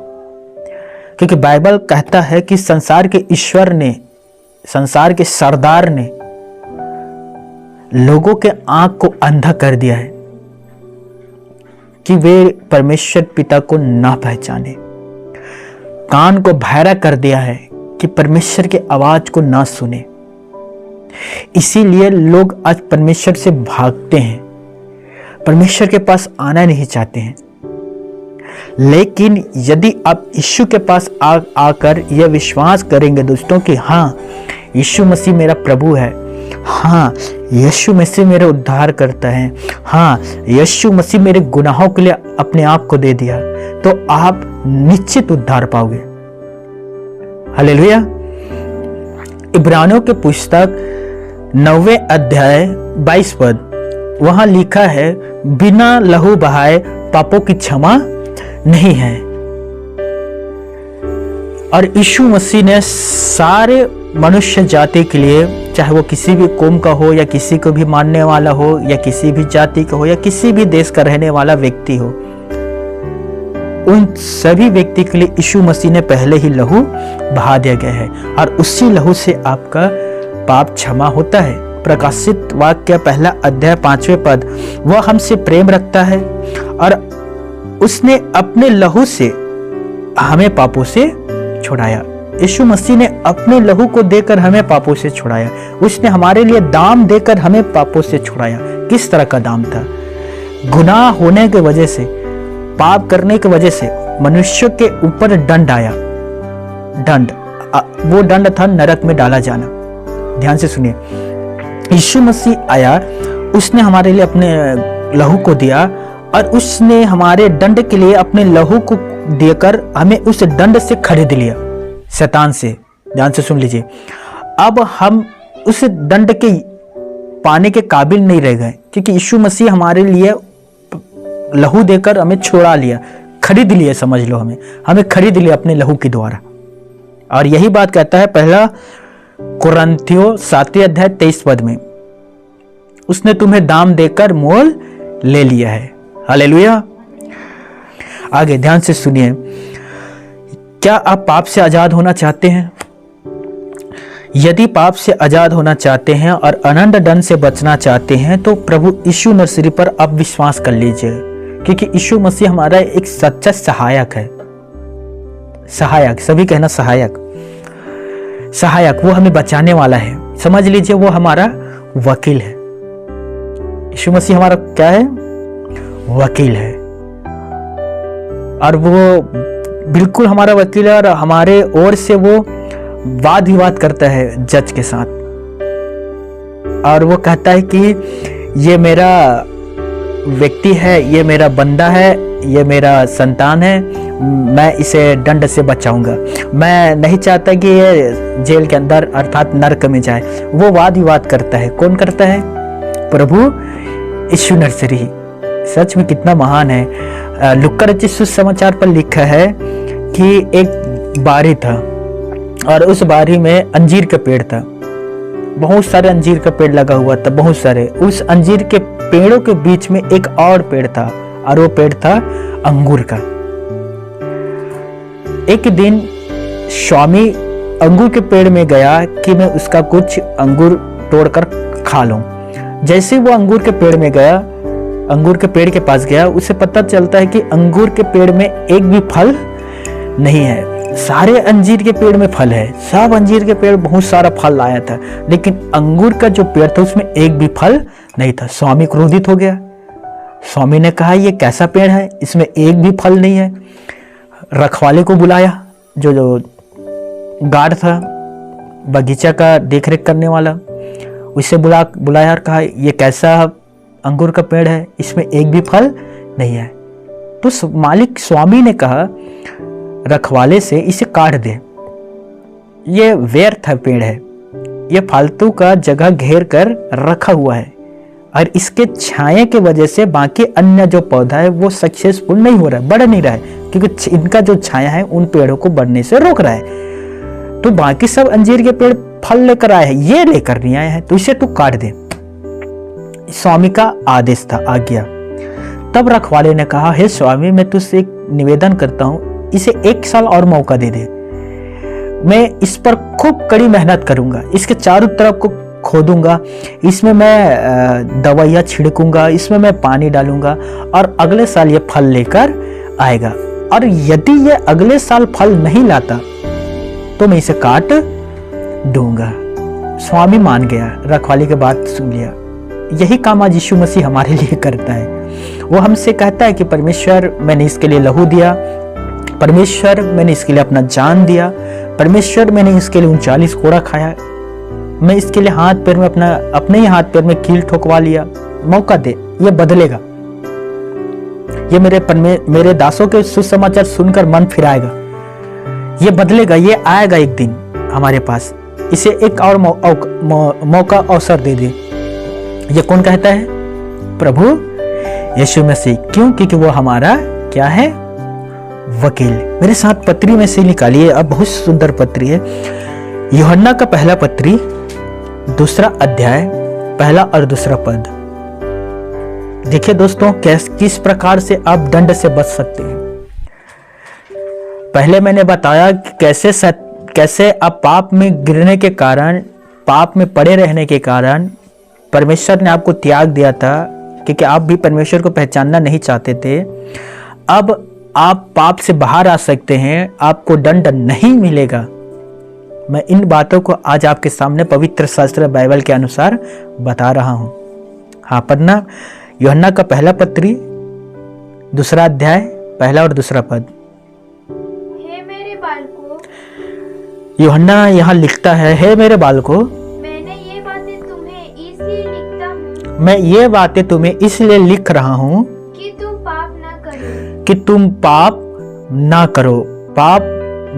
क्योंकि बाइबल कहता है कि संसार के ईश्वर ने, संसार के सरदार ने लोगों के आंख को अंधा कर दिया है कि वे परमेश्वर पिता को ना पहचाने, कान को बहरा कर दिया है कि परमेश्वर की आवाज को ना सुने। इसीलिए लोग आज परमेश्वर से भागते हैं, परमेश्वर के पास आना नहीं चाहते हैं। लेकिन यदि आप यीशु के पास आकर यह विश्वास करेंगे दोस्तों कि हाँ, यीशु मसीह मेरा प्रभु है, हाँ, यीशु मसीह मेरा उद्धार करता है, हाँ, यीशु मसीह मेरे गुनाहों के लिए अपने आप को दे दिया, तो आप निश्चित उद्धार पाओगे। हालेलुया। इब्रानियों के पुस्तक 9वें अध्याय 22 पद, वहां लिखा है, बिना लहू बहाए पापों की क्षमा नहीं है। और यीशु मसीह ने सारे मनुष्य जाति के लिए, चाहे वो किसी भी कौम का हो या किसी को भी मानने वाला हो या किसी भी जाति का हो या किसी भी देश का रहने वाला व्यक्ति हो, उन सभी व्यक्ति के लिए यीशु मसीह ने पहले ही लहू बहा दिया गया है और उसी लहू से आपका पाप क्षमा होता है। प्रकाशित वाक्य 1 अध्याय 5वें पद, वह हमसे प्रेम रखता है और उसने अपने लहू से हमें पापों से छुड़ाया। यीशु मसीह ने अपने लहू को देकर हमें पापों से छुड़ाया। उसने हमारे लिए दाम देकर हमें पापों से छुड़ाया। किस तरह का दाम था? गुनाह होने की वजह से, पाप करने की वजह से मनुष्य के ऊपर दंड आया। दंड, वो दंड था नरक में डाला जाना। ध्यान से सुनिए, यीशु मसीह आया, उसने हमारे लिए अपने लहू को दिया और उसने हमारे दंड के लिए अपने लहू को देकर हमें उस दंड से खरीद लिया, शैतान से। ध्यान से सुन लीजिए, अब हम उस दंड के पाने के काबिल नहीं रह गए, क्योंकि यीशु मसीह हमारे लिए लहू देकर हमें छुड़ा लिया, खरीद लिया, समझ लो, हमें खरीद लिया अपने लहू के द्वारा। और यही बात कहता है 1 कुरिन्थियों 7 अध्याय 23 पद में, उसने तुम्हें दाम देकर मोल ले लिया है। हालेलुया। आगे ध्यान से सुनिए, क्या आप पाप से आजाद होना चाहते हैं? यदि पाप से आजाद होना चाहते हैं और अनंत दंड से बचना चाहते हैं, तो प्रभु यीशु नसरी पर आप विश्वास कर लीजिए, क्योंकि यीशु मसीह हमारा एक सच्चा सहायक है। सहायक, सभी कहना सहायक। सहायक, वो हमें बचाने वाला है। समझ लीजिए, वो हमारा वकील है। यीशु मसीह हमारा क्या है? वकील है। और वो बिल्कुल हमारा वकील है और हमारे ओर से वो वाद विवाद करता है जज के साथ, और वो कहता है कि ये मेरा व्यक्ति है, ये मेरा बंदा है, ये मेरा संतान है, मैं इसे दंड से बचाऊंगा, मैं नहीं चाहता कि ये जेल के अंदर अर्थात नरक में जाए। वो वाद विवाद करता है। कौन करता है? प्रभु यीशु नसरी। सच में कितना महान है। लुका रचित सुसमाचार पर लिखा है कि एक बारी था और उस बारी में अंजीर का पेड़ था। बहुत सारे अंजीर का पेड़ लगा हुआ था, बहुत सारे। उस अंजीर के पेड़ों के बीच में एक और पेड़ था और वो पेड़ था अंगूर का। एक दिन स्वामी अंगूर के पेड़ में गया कि मैं उसका कुछ अंगूर तोड़कर खा लूं। जैसे वो अंगूर के पेड़ में गया, अंगूर के पेड़ के पास गया, उसे पता चलता है कि अंगूर के पेड़ में एक भी फल नहीं है। सारे अंजीर के पेड़ में फल है, सब अंजीर के पेड़ बहुत सारा फल लाया था, लेकिन अंगूर का जो पेड़ था उसमें एक भी फल नहीं था। स्वामी क्रोधित हो गया। स्वामी ने कहा ये कैसा पेड़ है, इसमें एक भी फल नहीं है। रखवाले को बुलाया, जो गार्ड था, बगीचा का देखरेख करने वाला, उसे बुलाया और कहा ये कैसा अंगूर का पेड़ है, इसमें एक भी फल नहीं है। तो मालिक स्वामी ने कहा रखवाले से इसे काट दे, ये व्यर्थ पेड़ है, ये फालतू का जगह घेर कर रखा हुआ है और इसके छाए के वजह से बाकी अन्य जो पौधा है वो सक्सेसफुल नहीं हो रहा है, बढ़ नहीं रहा है, क्योंकि इनका जो छाया है उन पेड़ों को बढ़ने से रोक रहा है। तो बाकी सब अंजीर के पेड़ फल लेकर आए हैं, ये लेकर नहीं आए हैं, तो इसे तू काट दे। स्वामी का आदेश था, आज्ञा। तब रखवाले ने कहा हे स्वामी, मैं तुझसे एक निवेदन करता हूं, इसे 1 साल और मौका दे दे। मैं इस पर खूब कड़ी मेहनत करूंगा, इसके चारों तरफ को खोदूंगा, इसमें मैं दवाइयाँ छिड़कूंगा, इसमें मैं पानी डालूंगा और अगले साल ये फल लेकर आएगा। और यदि ये अगले साल फल नहीं लाता तो मैं इसे काट दूंगा। स्वामी मान गया, रखवाली की बात सुन लिया। यही काम आज यीशु मसीह हमारे लिए करता है। वो हमसे कहता है कि परमेश्वर मैंने इसके लिए लहू दिया, परमेश्वर मैंने इसके लिए अपना जान दिया, परमेश्वर मैंने इसके लिए 39 कोड़ा खाया, मैं इसके लिए हाथ पैर में अपने ही हाथ पैर में कील ठोकवा लिया। मौका दे, ये बदलेगा, ये मेरे दासों के सुसमाचार सुनकर मन फिराएगा, ये बदलेगा, ये आएगा एक दिन हमारे पास, इसे एक और मौका अवसर दे दे। ये कौन कहता है? प्रभु यीशु मसीह। क्यों? क्योंकि वो हमारा क्या है? वकील। मेरे साथ पत्री में से निकालिए, अब बहुत सुंदर पत्री है, यूहन्ना का पहला पत्री 2 अध्याय 1 और 2 पद। देखिए दोस्तों, किस प्रकार से आप दंड से बच सकते हैं। पहले मैंने बताया कि कैसे आप पाप में गिरने के कारण, पाप में पड़े रहने के कारण परमेश्वर ने आपको त्याग दिया था, क्योंकि आप भी परमेश्वर को पहचानना नहीं चाहते थे। अब आप पाप से बाहर आ सकते हैं, आपको दंड नहीं मिलेगा। मैं इन बातों को आज आपके सामने पवित्र शास्त्र बाइबल के अनुसार बता रहा हूं। हाँ, पढ़ना यूहन्ना का पहला पत्री 2 अध्याय 1 और 2 पद। हे मेरे बालकों, यूहन्ना यहाँ लिखता है, हे मेरे बालकों, मैं ये बातें तुम्हें इसलिए लिख रहा हूँ कि तुम पाप ना करो, कि तुम पाप ना करो, पाप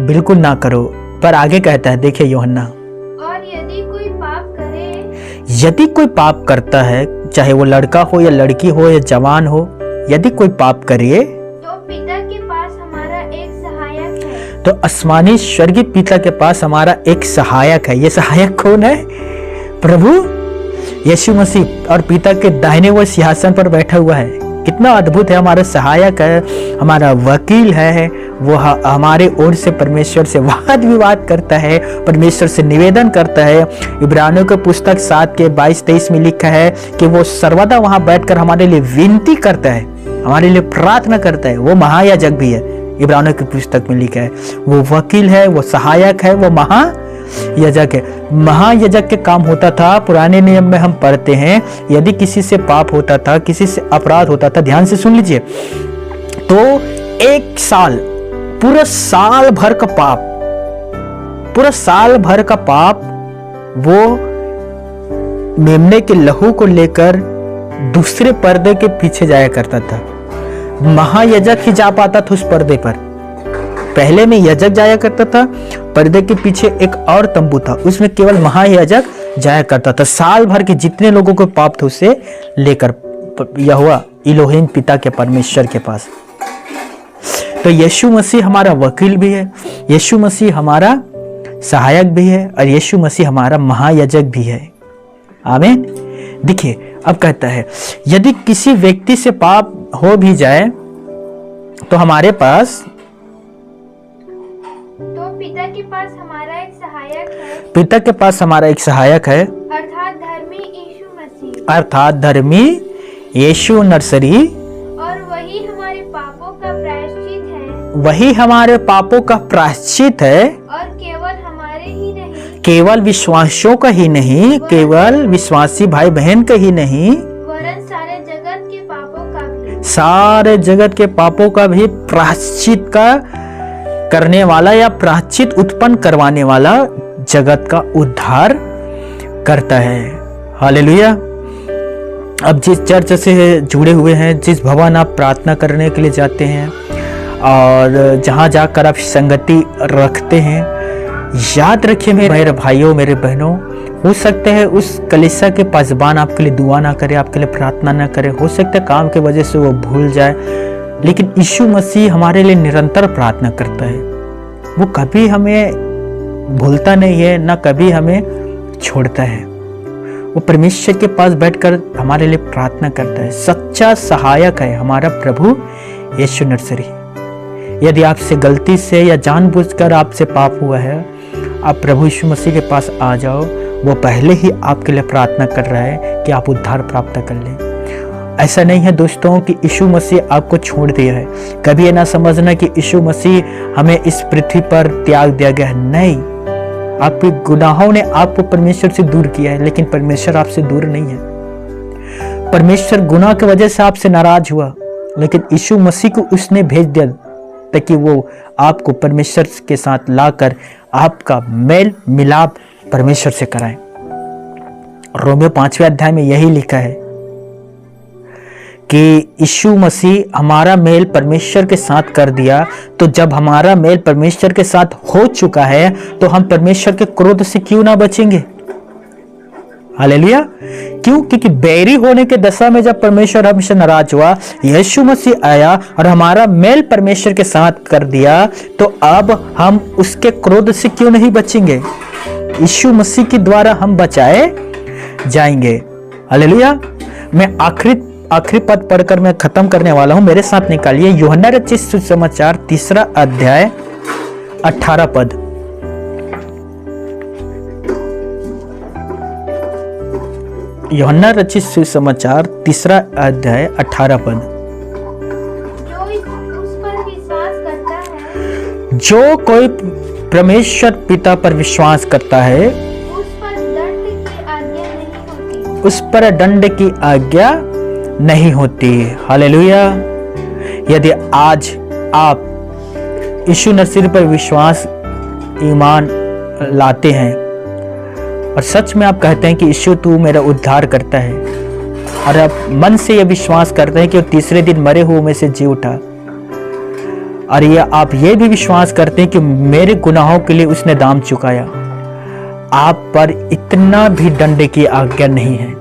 बिल्कुल ना करो। पर आगे कहता है, देखिए यूहन्ना, और यदि कोई पाप करे, यदि कोई पाप करता है, चाहे वो लड़का हो या लड़की हो या जवान हो, यदि कोई पाप करे तो पिता के पास हमारा एक सहायक है। तो आसमानी स्वर्गीय पिता के पास हमारा एक सहायक है। ये सहायक कौन है? प्रभु यीशु मसीह, और पिता के दाहिने वो सिंहासन पर बैठा हुआ है। कितना अद्भुत है, हमारा सहायक है, हमारा वकील है। वो हमारे ओर से परमेश्वर से वाद विवाद करता है, परमेश्वर से निवेदन करता है। इब्रानियों के पुस्तक 7 के 22-23 में लिखा है कि वो सर्वदा वहां बैठकर हमारे लिए विनती करता है, हमारे लिए प्रार्थना करता है। वो महायाजक भी है, इब्रानियों की पुस्तक में लिखा है। वो वकील है, वो सहायक है, वो महायाजक है। महायाजक के काम होता था, पुराने नियम में हम पढ़ते हैं, यदि किसी से पाप होता था, किसी से अपराध होता था, ध्यान से सुन लीजिए, तो 1 साल, पूरा साल भर का पाप, पूरा साल भर का पाप वो मेमने के लहू को लेकर दूसरे पर्दे के पीछे जाया करता था। महायाजक ही जा पाता था उस पर्दे पर। पहले में याजक जाया करता था, पर्दे के पीछे एक और तंबू था, उसमें केवल महायाजक जाया करता था। साल भर के जितने लोगों को पाप थे उसे लेकर यहोवा इलोहिम पिता के परमेश्वर के पास। तो यीशु मसीह हमारा वकील भी है, यीशु मसीह हमारा सहायक भी है, और यीशु मसीह हमारा महायाजक भी है। आमीन। देखिए अब कहता है, यदि किसी व्यक्ति से पाप हो भी जाए तो हमारे पास, तो पिता के पास हमारा एक सहायक है, पिता के पास हमारा एक सहायक है, अर्थात धर्मी यीशु मसीह। अर्थात धर्मी यीशु नर्सरी और वही हमारे पापों का प्रायश्चित है, वही हमारे पापों का प्रायश्चित है। और केवल हमारे ही नहीं, केवल विश्वासियों का ही नहीं, केवल विश्वासी भाई बहन का ही नहीं, वरन सारे जगत के पापों का भी। सारे जगत के पापों का भी प्रायश्चित का करने वाला या प्रायश्चित उत्पन्न करवाने वाला जगत का उद्धार करता है। हालेलुया। अब जिस चर्च से जुड़े हुए हैं, जिस भवन आप प्रार्थना करने के लिए जाते हैं और जहाँ जाकर आप संगति रखते हैं, याद रखिए मेरे भाइयों मेरे बहनों, हो सकता है उस कलीसिया के पासबान आपके लिए दुआ ना करे, आपके लिए प्रार्थना ना करे, हो सकता है काम की वजह से वो भूल जाए, लेकिन यीशु मसीह हमारे लिए निरंतर प्रार्थना करता है। वो कभी हमें भूलता नहीं है, ना कभी हमें छोड़ता है। वो परमेश्वर के पास बैठकर हमारे लिए प्रार्थना करता है। सच्चा सहायक है हमारा प्रभु यीशु नर्सरी। यदि आपसे गलती से या जानबूझकर आपसे पाप हुआ है, आप प्रभु यीशु मसीह के पास आ जाओ। वो पहले ही आपके लिए प्रार्थना कर रहा है कि आप उद्धार प्राप्त कर लें। ऐसा नहीं है दोस्तों कि यीशु मसीह आपको छोड़ दिया है। कभी ये ना समझना कि यीशु मसीह हमें इस पृथ्वी पर त्याग दिया गया है। नहीं, आपके गुनाहों ने आपको परमेश्वर से दूर किया है, लेकिन परमेश्वर आपसे दूर नहीं है। परमेश्वर गुनाह की वजह से आपसे नाराज हुआ, लेकिन यीशु मसीह को उसने भेज दिया ताकि वो आपको परमेश्वर के साथ लाकर आपका मेल मिलाप परमेश्वर से कराए। रोमियो 5वें अध्याय में यही लिखा है कि यीशु मसीह हमारा मेल परमेश्वर के साथ कर दिया। तो जब हमारा मेल परमेश्वर के साथ हो चुका है, तो हम परमेश्वर के क्रोध से क्यों ना बचेंगे? हालेलुया। क्यों? क्योंकि बैरी होने के दशा में जब परमेश्वर हमसे नाराज हुआ, यीशु मसीह आया और हमारा मेल परमेश्वर के साथ कर दिया, तो अब हम उसके क्रोध से क्यों नहीं बचेंगे? यीशु मसीह के द्वारा हम बचाए जाएंगे। हालेलुया। मैं आखिरी पद पढ़कर मैं खत्म करने वाला हूं। मेरे साथ निकालिए यूहन्ना रचित सुसमाचार 3 अध्याय 18 पद। यूहन्ना रचित सुसमाचार 3 अध्याय 18 पद। जो कोई परमेश्वर पिता पर विश्वास करता है, उस पर दंड की आज्ञा नहीं होती। हालेलुया। यदि आज आप यीशु नर्सरी पर विश्वास ईमान लाते हैं और सच में आप कहते हैं कि यीशु तू मेरा उद्धार करता है, और आप मन से यह विश्वास करते हैं कि वो तीसरे दिन मरे हुए में से जी उठा, और ये आप ये भी विश्वास करते हैं कि मेरे गुनाहों के लिए उसने दाम चुकाया, आप पर इतना भी दंड की आज्ञा नहीं है।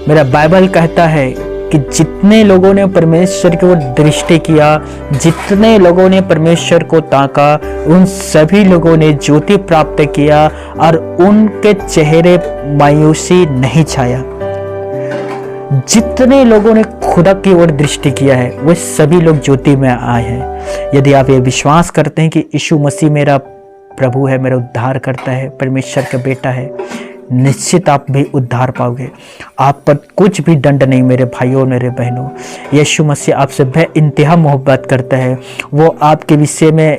मेरा बाइबल कहता है कि जितने लोगों ने परमेश्वर की ओर दृष्टि किया, जितने लोगों ने परमेश्वर को ताका, उन सभी लोगों ने ज्योति प्राप्त किया और उनके चेहरे मायूसी नहीं छाया। जितने लोगों ने खुदा की ओर दृष्टि किया है, वे सभी लोग ज्योति में आए हैं। यदि आप ये विश्वास करते हैं कि यीशु मसीह मेरा प्रभु है, मेरा उद्धार करता है, परमेश्वर का बेटा है, निश्चित आप भी उद्धार पाओगे। आप पर कुछ भी दंड नहीं मेरे भाइयों मेरे बहनों। यीशु मसीह आपसे बेइंतहा मोहब्बत करता है। वो आपके विषय में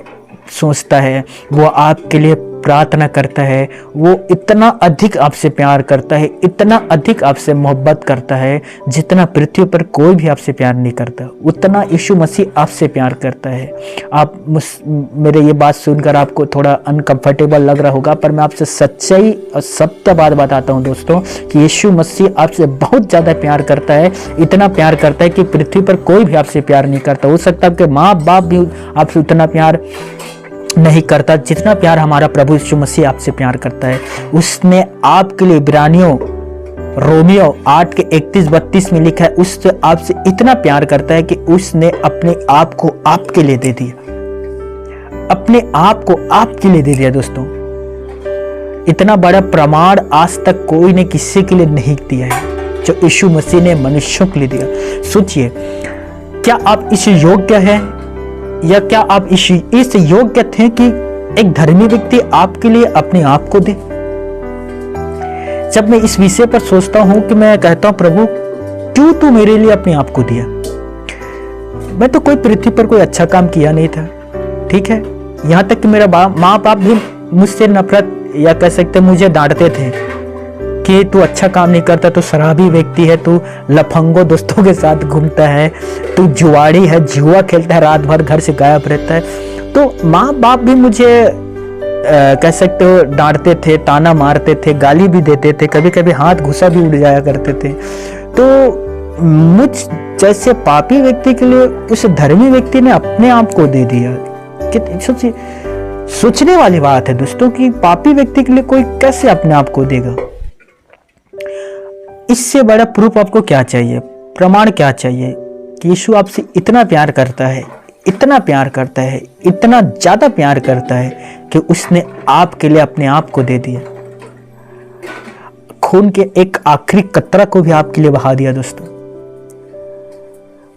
सोचता है, वो आपके लिए प्रार्थना करता है, वो इतना अधिक आपसे प्यार करता है, इतना अधिक आपसे मोहब्बत करता है जितना पृथ्वी पर कोई भी आपसे प्यार नहीं करता, उतना यीशु मसीह आपसे प्यार करता है। आप मेरे ये बात सुनकर आपको थोड़ा अनकंफर्टेबल लग रहा होगा, पर मैं आपसे सच्चाई और सत्य बात बताता हूँ दोस्तों कि यीशु मसीह आपसे बहुत ज़्यादा प्यार करता है। इतना प्यार करता है कि पृथ्वी पर कोई भी आपसे प्यार नहीं करता। हो सकता है आपके माँ बाप भी आपसे उतना प्यार नहीं करता जितना प्यार हमारा प्रभु यीशु मसीह आपसे प्यार करता है। उसने आपके लिए इब्रानियों रोमियो 8:31-32 में लिखा है, उससे आपसे इतना प्यार करता है कि उसने अपने आप को आपके लिए दे दिया, अपने आप को आपके लिए दे दिया। दोस्तों, इतना बड़ा प्रमाण आज तक कोई ने किसी के लिए नहीं दिया है जो यीशु मसीह ने मनुष्यों के लिए दिया। सोचिए, क्या आप इस योग्य हैं या क्या आप इस योग्य थे कि एक धर्मी व्यक्ति आपके लिए अपने आप को दे? जब मैं इस विषय पर सोचता हूं कि मैं कहता हूं प्रभु क्यों तू मेरे लिए अपने आप को दिया? मैं तो कोई पृथ्वी पर कोई अच्छा काम किया नहीं था, ठीक है। यहाँ तक कि मेरा माँ बाप भी मुझसे नफरत या कह सकते मुझे डांटते थे कि तू अच्छा काम नहीं करता, तू शराबी व्यक्ति है, तू लफंगो दोस्तों के साथ घूमता है, तू जुआड़ी है, जुआ खेलता है, रात भर घर से गायब रहता है। तो माँ बाप भी मुझे कह सकते हो डांटते थे, ताना मारते थे, गाली भी देते थे, कभी कभी हाथ घुसा भी उड़ जाया करते थे। तो मुझ जैसे पापी व्यक्ति के लिए उस धर्मी व्यक्ति ने अपने आप को दे दिया। कि सोचने वाली बात है दोस्तों कि पापी व्यक्ति के लिए कोई कैसे अपने आप को देगा। इससे बड़ा प्रूफ आपको क्या चाहिए, प्रमाण क्या चाहिए कि यीशु आपसे इतना प्यार करता है, इतना प्यार करता है, इतना ज्यादा प्यार करता है कि उसने आपके लिए अपने आप को दे दिया। खून के एक आखिरी कतरा को भी आपके लिए बहा दिया दोस्तों।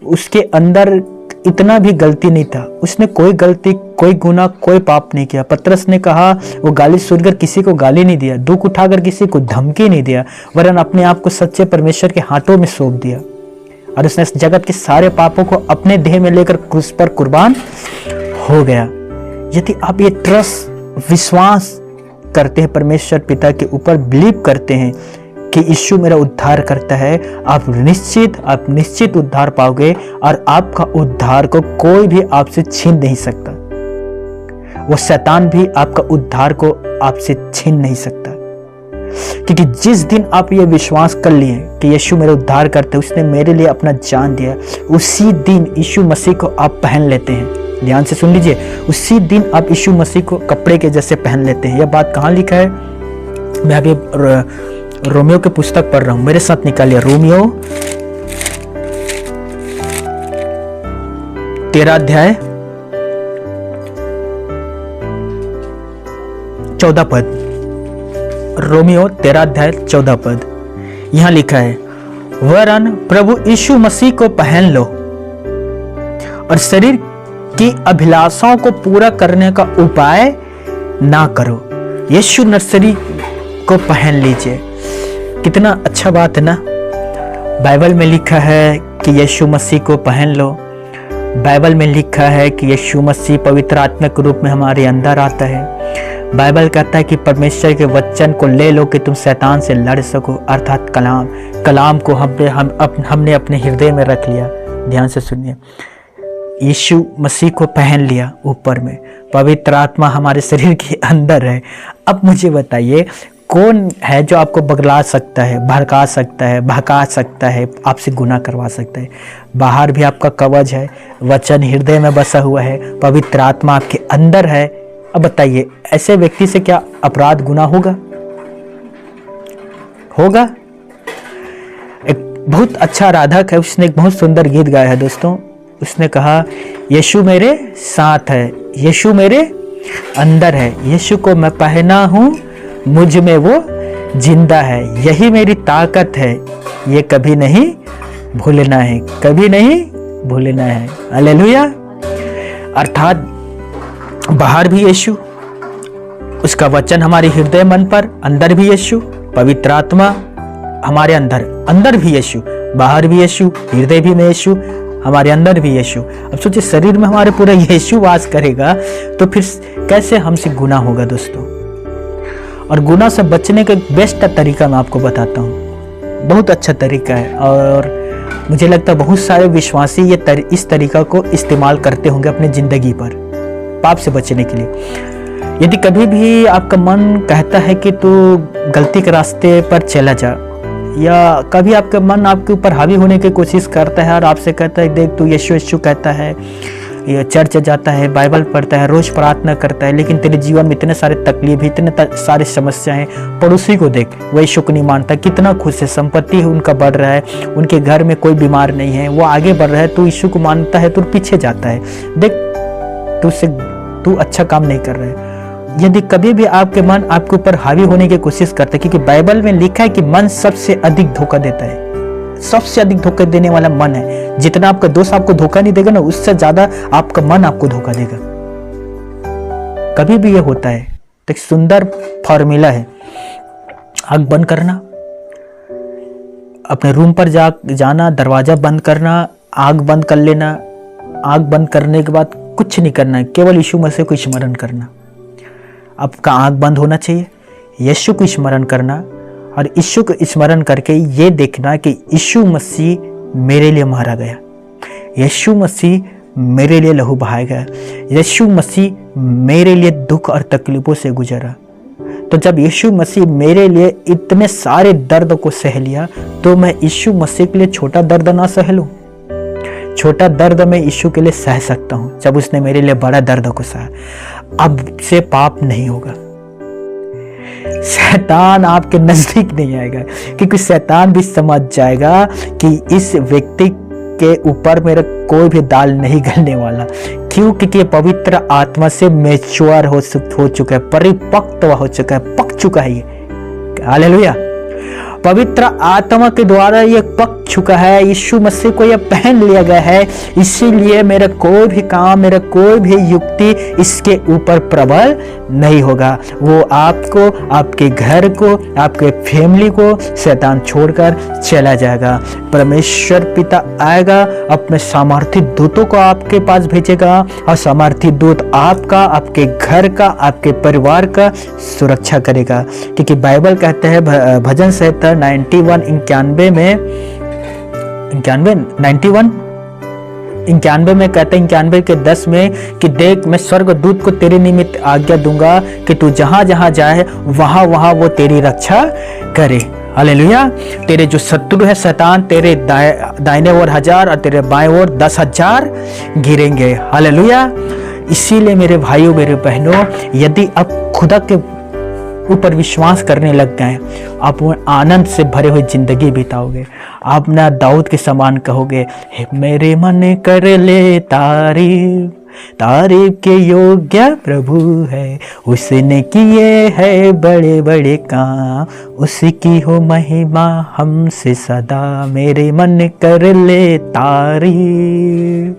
उसके अंदर इतना भी गलती नहीं था, उसने कोई गलती, कोई गुनाह, कोई पाप नहीं किया। पतरस ने कहा वो गाली सुनकर किसी को गाली नहीं दिया, दुख उठाकर किसी को धमकी नहीं दिया, वरन अपने आप को सच्चे परमेश्वर के हाथों में सौंप दिया। और उसने इस जगत के सारे पापों को अपने देह में लेकर क्रूस पर कुर्बान हो गया। यदि आप ये ट्रस्ट, विश्वास करते हैं परमेश्वर पिता के ऊपर, बिलीव करते हैं कि यीशु मेरा उद्धार करता है, आप निश्चित उद्धार पाओगे और आपका उद्धार को कोई भी आपसे छीन नहीं सकता। वो शैतान भी आपका उद्धार को आपसे छीन नहीं सकता। क्योंकि जिस दिन आप ये विश्वास कर लिए कि यीशु मेरा उद्धार करते, उसने मेरे लिए अपना जान दिया, उसी दिन यीशु मसीह को आप पहन लेते हैं। ध्यान से सुन लीजिए, उसी दिन आप यीशु मसीह को कपड़े के जैसे पहन लेते हैं। यह बात कहाँ लिखा है? मैं अभी रोमियो की पुस्तक पढ़ रहा हूं, मेरे साथ निकालिए रोमियो 13 अध्याय 14 पद। रोमियो 13 अध्याय 14 पद यहां लिखा है, वरन प्रभु यीशु मसीह को पहन लो और शरीर की अभिलाषाओं को पूरा करने का उपाय ना करो। यीशु नर्सरी को पहन लीजिए। कितना अच्छा बात है ना। बाइबल में लिखा है कि यीशु मसीह को पहन लो। बाइबल में लिखा है कि यीशु मसीह पवित्र आत्मा के रूप में हमारे अंदर आता है। बाइबल कहता है कि परमेश्वर के वचन को ले लो कि तुम शैतान से लड़ सको, अर्थात कलाम को हमने अपने हृदय में रख लिया। ध्यान से सुनिए, यीशु मसीह को पहन लिया ऊपर में, पवित्र आत्मा हमारे शरीर के अंदर है। अब मुझे बताइए कौन है जो आपको बगला सकता है, भड़का सकता है, भगा सकता है, आपसे गुनाह करवा सकता है? बाहर भी आपका कवच है, वचन हृदय में बसा हुआ है, पवित्र आत्मा आपके अंदर है। अब बताइए ऐसे व्यक्ति से क्या अपराध गुनाह होगा? एक बहुत अच्छा आराधक है, उसने एक बहुत सुंदर गीत गाया है दोस्तों। उसने कहा, यीशु मेरे साथ है, यीशु मेरे अंदर है, यीशु को मैं पहना हूं, मुझ में वो जिंदा है, यही मेरी ताकत है, ये कभी नहीं भूलना है, कभी नहीं भूलना है। हालेलुया। अर्थात बाहर भी यीशु, उसका वचन हमारे हृदय मन पर, अंदर भी यीशु, पवित्र आत्मा हमारे अंदर भी यीशु, बाहर भी यीशु, हृदय भी में यीशु, हमारे अंदर भी यीशु। अब सोचिए शरीर में हमारे पूरा यीशु वास करेगा तो फिर कैसे हमसे गुनाह होगा दोस्तों। और गुनाह से बचने का बेस्ट तरीका मैं आपको बताता हूँ, बहुत अच्छा तरीका है। और मुझे लगता है बहुत सारे विश्वासी इस तरीका को इस्तेमाल करते होंगे अपनी जिंदगी पर पाप से बचने के लिए। यदि कभी भी आपका मन कहता है कि तू गलती के रास्ते पर चला जा, या कभी आपका मन आपके ऊपर हावी होने की कोशिश करता है और आपसे कहता है देख तू यीशु यीशु कहता है, ये चर्च जाता है, बाइबल पढ़ता है, रोज प्रार्थना करता है, लेकिन तेरे जीवन में इतने सारे तकलीफ, इतने सारे समस्याएं। पड़ोसी को देख, वो यीशु को नहीं मानता, कितना खुश है, संपत्ति उनका बढ़ रहा है, उनके घर में कोई बीमार नहीं है, वो आगे बढ़ रहा है, तू यीशु को मानता है, तू पीछे जाता है। देख तू अच्छा काम नहीं कर रहा है। यदि कभी भी आपके मन आपके ऊपर हावी होने की कोशिश करता है, क्योंकि बाइबल में लिखा है कि मन सबसे अधिक धोखा देता है, सबसे अधिक धोखा देने वाला मन है। जितना आपका दोस्त आपको धोखा नहीं देगा ना, उससे ज्यादा आपका मन आपको धोखा देगा। कभी भी ये होता है। तो एक सुंदर फॉर्मूला है, आंख बंद करना, अपने रूम पर जाना, दरवाज़ा बंद करना, आग बंद कर लेना, आग बंद करने के बाद कुछ नहीं करना है, केवल यीशु मसीह को स्मरण करना। आपका आँख बंद होना चाहिए, यीशु को स्मरण करना और यीशु को स्मरण करके ये देखना कि यीशु मसीह मेरे लिए मारा गया, यीशु मसीह मेरे लिए लहू बहाया गया, यीशु मसीह मेरे लिए दुख और तकलीफ़ों से गुजरा। तो जब यीशु मसीह मेरे लिए इतने सारे दर्द को सह लिया, तो मैं यीशु मसीह के लिए छोटा दर्द ना सह लूं? छोटा दर्द मैं यीशु के लिए सह सकता हूं, जब उसने मेरे लिए बड़ा दर्द को सहा। अब से पाप नहीं होगा, शैतान आपके नजदीक नहीं आएगा, क्योंकि शैतान भी समझ जाएगा कि इस व्यक्ति के ऊपर मेरा कोई भी दाल नहीं गलने वाला। क्यों? क्योंकि पवित्र आत्मा से मैच्योर हो चुका है, परिपक्व हो चुका है, पक चुका है ये। हालेलुया। पवित्र आत्मा के द्वारा ये पक चुका है, यीशु मसीह को ये पहन लिया गया है। इसीलिए मेरा कोई भी काम, मेरा कोई भी युक्ति इसके ऊपर प्रबल नहीं होगा। वो आपको, आपके घर को, आपके फैमिली को शैतान छोड़कर चला जाएगा। परमेश्वर पिता आएगा, अपने सामर्थी दूतों को आपके पास भेजेगा और सामर्थी दूत आपका, आपके घर का, आपके परिवार का सुरक्षा करेगा। क्योंकि बाइबल कहते हैं भजन संहिता 91 में 91 में कहते हैं, 91 के 10 में कि देख मैं स्वर्ग दूत को तेरे निमित्त आज्ञा दूंगा कि तू जहां जहां जाए वहां वहां वो तेरी रक्षा करे। हालेलुया। तेरे जो शत्रु है शैतान, तेरे दाहिने ओर 1000 और तेरे बाएं ओर 10,000 गिरेंगे। हालेलुया। इसीलिए मेरे भाइयों, मेरे बहनों, यदि आप खुदा के ऊपर विश्वास करने लग गए, आप आनंद से भरे हुए जिंदगी बिताओगे। आप ना दाऊद के समान कहोगे, मेरे मन कर ले तारीफ, तारीफ के योग्य प्रभु है, उसने किए है बड़े बड़े काम, उसकी हो महिमा हमसे सदा। मेरे मन कर ले तारीफ,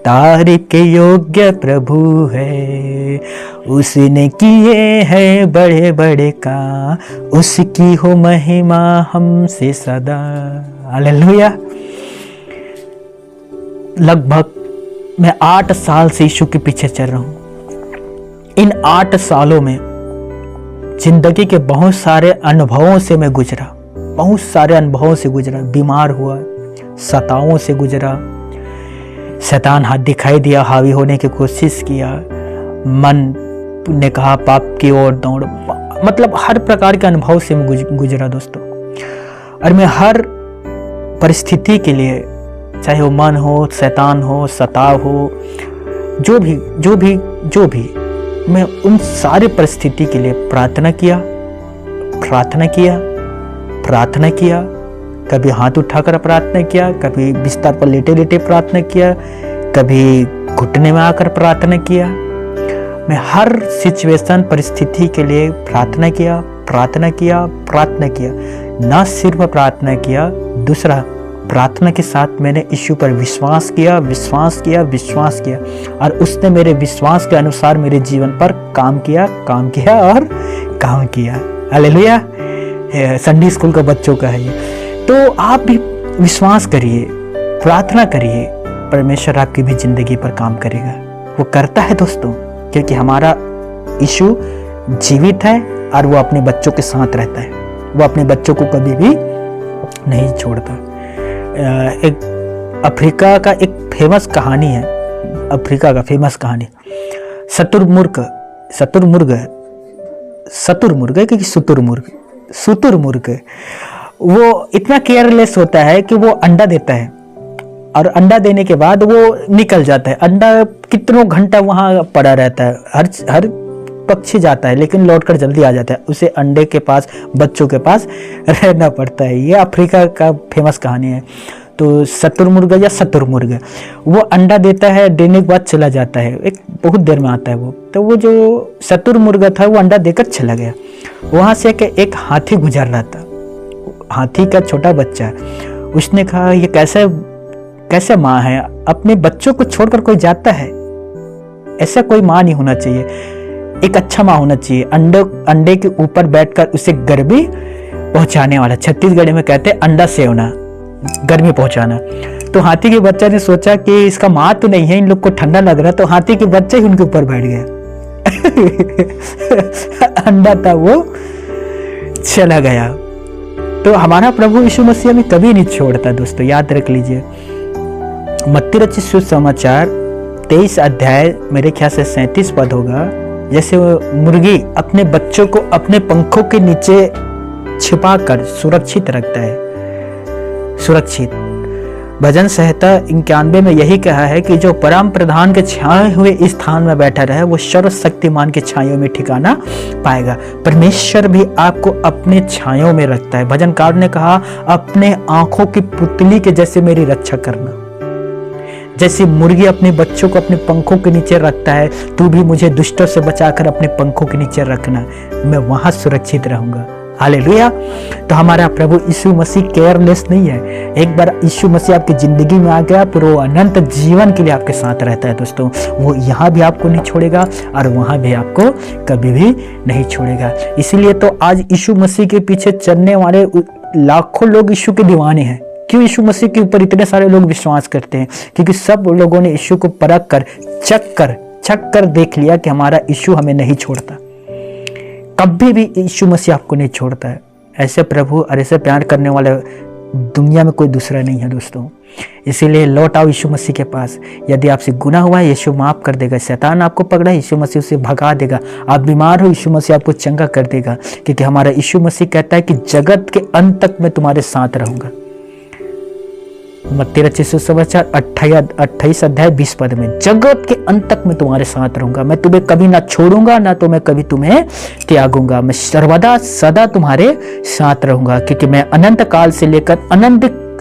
तारीफ के योग्य प्रभु है, उसने किए हैं बड़े बड़े काम, उसकी हो महिमा हमसे सदा। हालेलुया। लगभग मैं 8 साल से यीशु के पीछे चल रहा हूं। इन 8 सालों में जिंदगी के बहुत सारे अनुभवों से मैं गुजरा, बहुत सारे अनुभवों से गुजरा। बीमार हुआ, सताओं से गुजरा, शैतान हाथ दिखाई दिया, हावी होने की कोशिश किया, मन ने कहा पाप की ओर दौड़, मतलब हर प्रकार के अनुभव से मैं गुजरा दोस्तों। और मैं हर परिस्थिति के लिए, चाहे वो मन हो, शैतान हो, सताव हो, जो भी, मैं उन सारी परिस्थिति के लिए प्रार्थना किया। कभी हाथ उठाकर प्रार्थना किया, कभी बिस्तर पर लेटे लेटे प्रार्थना किया, कभी घुटने में आकर प्रार्थना किया। मैं हर सिचुएशन, परिस्थिति के लिए प्रार्थना किया। ना सिर्फ प्रार्थना किया, दूसरा प्रार्थना के साथ मैंने यीशु पर विश्वास किया और उसने मेरे विश्वास के अनुसार मेरे जीवन पर काम किया। हालेलुया। संडे स्कूल का बच्चों का है ये। तो आप भी विश्वास करिए, प्रार्थना करिए, परमेश्वर आपकी भी जिंदगी पर काम करेगा। वो करता है दोस्तों, क्योंकि हमारा यीशु जीवित है और वो अपने बच्चों के साथ रहता है। वो अपने बच्चों को कभी भी नहीं छोड़ता। एक अफ्रीका का एक फेमस कहानी है, शुतुरमुर्ग वो इतना केयरलेस होता है कि वो अंडा देता है और अंडा देने के बाद वो निकल जाता है। अंडा कितनों घंटा वहां पड़ा रहता है, हर पक्षी जाता है लेकिन लौटकर जल्दी आ जाता है। उसे अंडे के पास, बच्चों के पास रहना पड़ता है। ये अफ्रीका का फेमस कहानी है। तो शुतुरमुर्ग वो अंडा देता है, देने के बाद चला जाता है, एक बहुत देर में आता है वो। तो वो जो शुतुरमुर्ग था वो अंडा देकर चला गया। वहां से एक हाथी गुजर रहा था, हाथी का छोटा बच्चा। उसने कहा ये कैसे माँ है, अपने बच्चों को छोड़कर कोई जाता है? ऐसा कोई माँ नहीं होना चाहिए, एक अच्छा माँ होना चाहिए। अंडे के ऊपर बैठकर उसे गर्मी पहुंचाने वाला, छत्तीसगढ़ी में कहते हैं अंडा सेवना, गर्मी पहुंचाना। तो हाथी के बच्चे ने सोचा कि इसका माँ तो नहीं है, इन लोग को ठंडा लग रहा है, तो हाथी के बच्चे ही उनके ऊपर बैठ गया। अंडा था वो चला गया। तो हमारा प्रभु यीशु मसीह हमें कभी नहीं छोड़ता दोस्तों, याद रख लीजिए। मत्ती रचित सुसमाचार 23 अध्याय मेरे ख्याल से 37 पद होगा। जैसे वो मुर्गी अपने बच्चों को अपने पंखों के नीचे छिपाकर सुरक्षित रखता है, सुरक्षित। भजन संहिता 91 में यही कहा है कि जो परम प्रधान के छाए हुए स्थान में बैठा रहे वो सर्वशक्तिमान के छायों में ठिकाना पाएगा। परमेश्वर भी आपको अपने छायों में रखता है। भजनकार ने कहा, अपने आंखों की पुतली के जैसे मेरी रक्षा करना। जैसे मुर्गी अपने बच्चों को अपने पंखों के नीचे रखता है, तू भी मुझे दुष्टों से बचाकर अपने पंखों के नीचे रखना, मैं वहां सुरक्षित रहूंगा। हालेलुया। तो हमारा प्रभु यीशु मसीह केयरलेस नहीं है। एक बार यीशु मसीह आपकी जिंदगी में आ गया, फिर वो अनंत जीवन के लिए आपके साथ रहता है दोस्तों। वो यहाँ भी आपको नहीं छोड़ेगा और वहाँ भी आपको कभी भी नहीं छोड़ेगा। इसीलिए तो आज यीशु मसीह के पीछे चलने वाले लाखों लोग यीशु के दीवाने हैं। क्यों यीशु मसीह के ऊपर इतने सारे लोग विश्वास करते हैं? क्योंकि सब लोगों ने यीशु को परख कर चक कर देख लिया कि हमारा यीशु हमें नहीं छोड़ता। कभी भी यीशु मसीह आपको नहीं छोड़ता है। ऐसे प्रभु और ऐसे प्यार करने वाले दुनिया में कोई दूसरा नहीं है दोस्तों। इसीलिए लौट आओ यीशु मसीह के पास। यदि आपसे गुनाह हुआ है, यीशु माफ कर देगा। शैतान आपको पकड़ा है, यीशु मसीह उसे भगा देगा। आप बीमार हो, यीशु मसीह आपको चंगा कर देगा। क्योंकि हमारा यीशु मसीह कहता है कि जगत के अंत तक मैं तुम्हारे साथ रहूंगा। मत्ती रचित सुसमाचार 28 अध्याय 20 पद में, जगत के अंत तक मैं तुम्हारे साथ रहूंगा, मैं तुम्हें कभी ना छोड़ूंगा, ना तो मैं कभी तुम्हें त्यागूंगा, मैं सर्वदा सदा तुम्हारे साथ रहूंगा। क्योंकि मैं अनंत काल से लेकर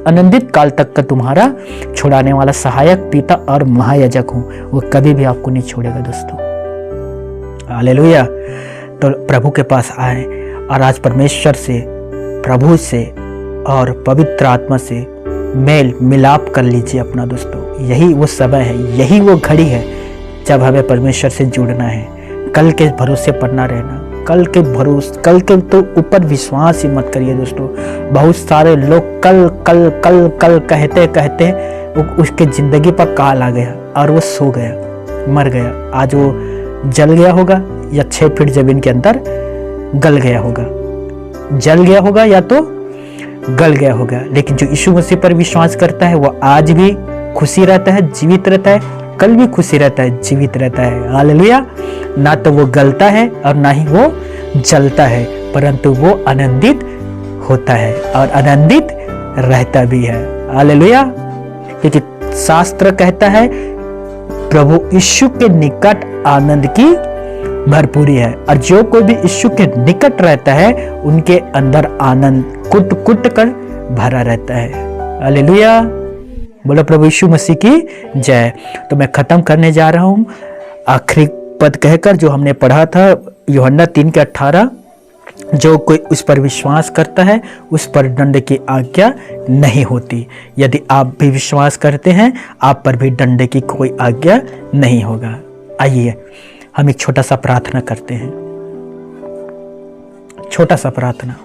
अनंतित काल तक का तुम्हारा छुड़ाने वाला सहायक, पिता और महायाजक हूं। वो कभी भी आपको नहीं छोड़ेगा दोस्तों। हालेलुया। तो प्रभु के पास आए और आज परमेश्वर से, प्रभु से और पवित्र आत्मा से मेल मिलाप कर लीजिए अपना दोस्तों। यही वो समय है, यही वो घड़ी है जब हमें परमेश्वर से जुड़ना है। कल के भरोसे पर ना रहना, कल के तो ऊपर विश्वास ही मत करिए दोस्तों। बहुत सारे लोग कल कल कल कल कहते कहते उसके जिंदगी पर काल आ गया और वो सो गया, मर गया। आज वो जल गया होगा या 6 फीट जमीन के अंदर गल गया होगा, जल गया होगा या तो गल गया होगा। लेकिन जो यीशु मसीह पर विश्वास करता है वो आज भी खुशी रहता है, जीवित रहता है, कल भी खुशी रहता है, जीवित रहता है। हालेलुया। ना तो वो गलता है और ना ही वो जलता है, परंतु वो आनंदित होता है और आनंदित रहता भी है। हालेलुया। क्योंकि शास्त्र कहता है प्रभु यीशु के निकट आनंद की भरपूरी है, और जो कोई भी यीशु के निकट रहता है उनके अंदर आनंद कुट कुट कर भरा रहता है। हालेलुया। बोलो प्रभु यीशु मसीह की जय। तो मैं खत्म करने जा रहा हूं आखिरी पद कहकर जो हमने पढ़ा था, यूहन्ना 3:18, जो कोई उस पर विश्वास करता है उस पर दंड की आज्ञा नहीं होती। यदि आप भी विश्वास करते हैं आप पर भी दंड की कोई आज्ञा नहीं होगा। आइए हम एक छोटा सा प्रार्थना करते हैं। छोटा सा प्रार्थना।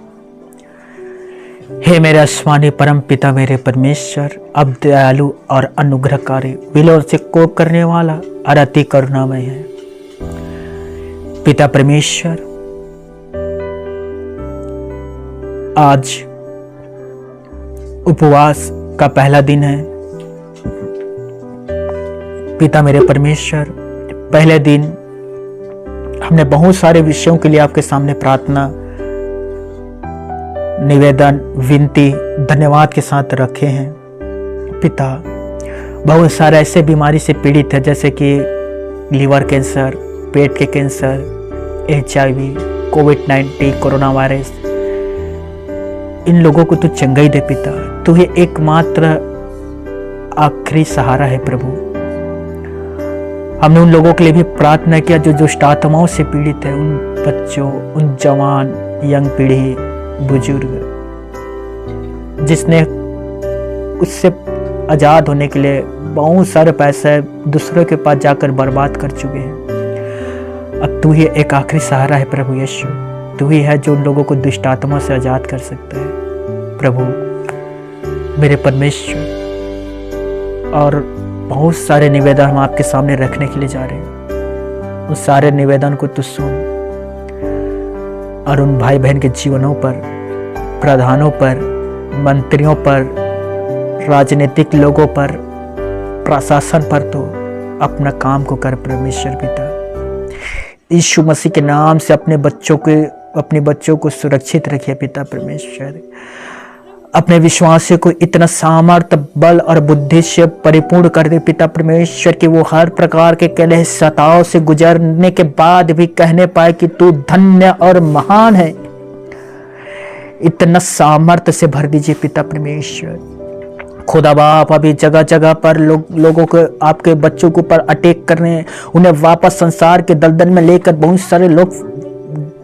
हे मेरे आसमानी परम पिता, मेरे परमेश्वर, अब दयालु और अनुग्रहकारी, विलोर से कोप करने वाला और अति करुणामय है। पिता परमेश्वर, आज उपवास का पहला दिन है। पिता मेरे परमेश्वर, पहले दिन हमने बहुत सारे विषयों के लिए आपके सामने प्रार्थना, निवेदन, विनती, धन्यवाद के साथ रखे हैं। पिता, बहुत सारे ऐसे बीमारी से पीड़ित है जैसे कि लीवर कैंसर, पेट के कैंसर, HIV, कोविड-19, कोरोना वायरस। इन लोगों को तू चंगाई दे पिता। तू ही एकमात्र आखिरी सहारा है प्रभु। हमने उन लोगों के लिए भी प्रार्थना किया जो दुष्ट आत्माओं से पीड़ित है, उन बच्चों, उन जवान, यंग पीढ़ी, बुजुर्ग, जिसने उससे आजाद होने के लिए बहुत सारे पैसे दूसरों के पास जाकर बर्बाद कर चुके हैं। अब तू ही एक आखिरी सहारा है प्रभु यीशु। तू ही है जो उन लोगों को दुष्ट आत्मा से आज़ाद कर सकता है। प्रभु मेरे परमेश्वर, और बहुत सारे निवेदन हम आपके सामने रखने के लिए जा रहे हैं। उन सारे निवेदन को तू सुन और उन भाई बहन के जीवनों पर, प्रधानों पर, मंत्रियों पर, राजनीतिक लोगों पर, प्रशासन पर तो अपना काम को कर परमेश्वर पिता। यीशु मसीह के नाम से अपने बच्चों को सुरक्षित रखिए पिता परमेश्वर। अपने विश्वासियों को इतना सामर्थ्य, बल और बुद्धि से परिपूर्ण कर दे पिता परमेश्वर कि वो हर प्रकार के कलह सताव से गुजरने के बाद भी कहने पाए कि तू धन्य और महान है। इतना सामर्थ्य से भर दीजिए पिता परमेश्वर। खुदा बाप अभी जगह जगह पर लोगों को, आपके बच्चों के ऊपर अटैक कर रहे हैं, उन्हें वापस संसार के दलदल में लेकर बहुत सारे लोग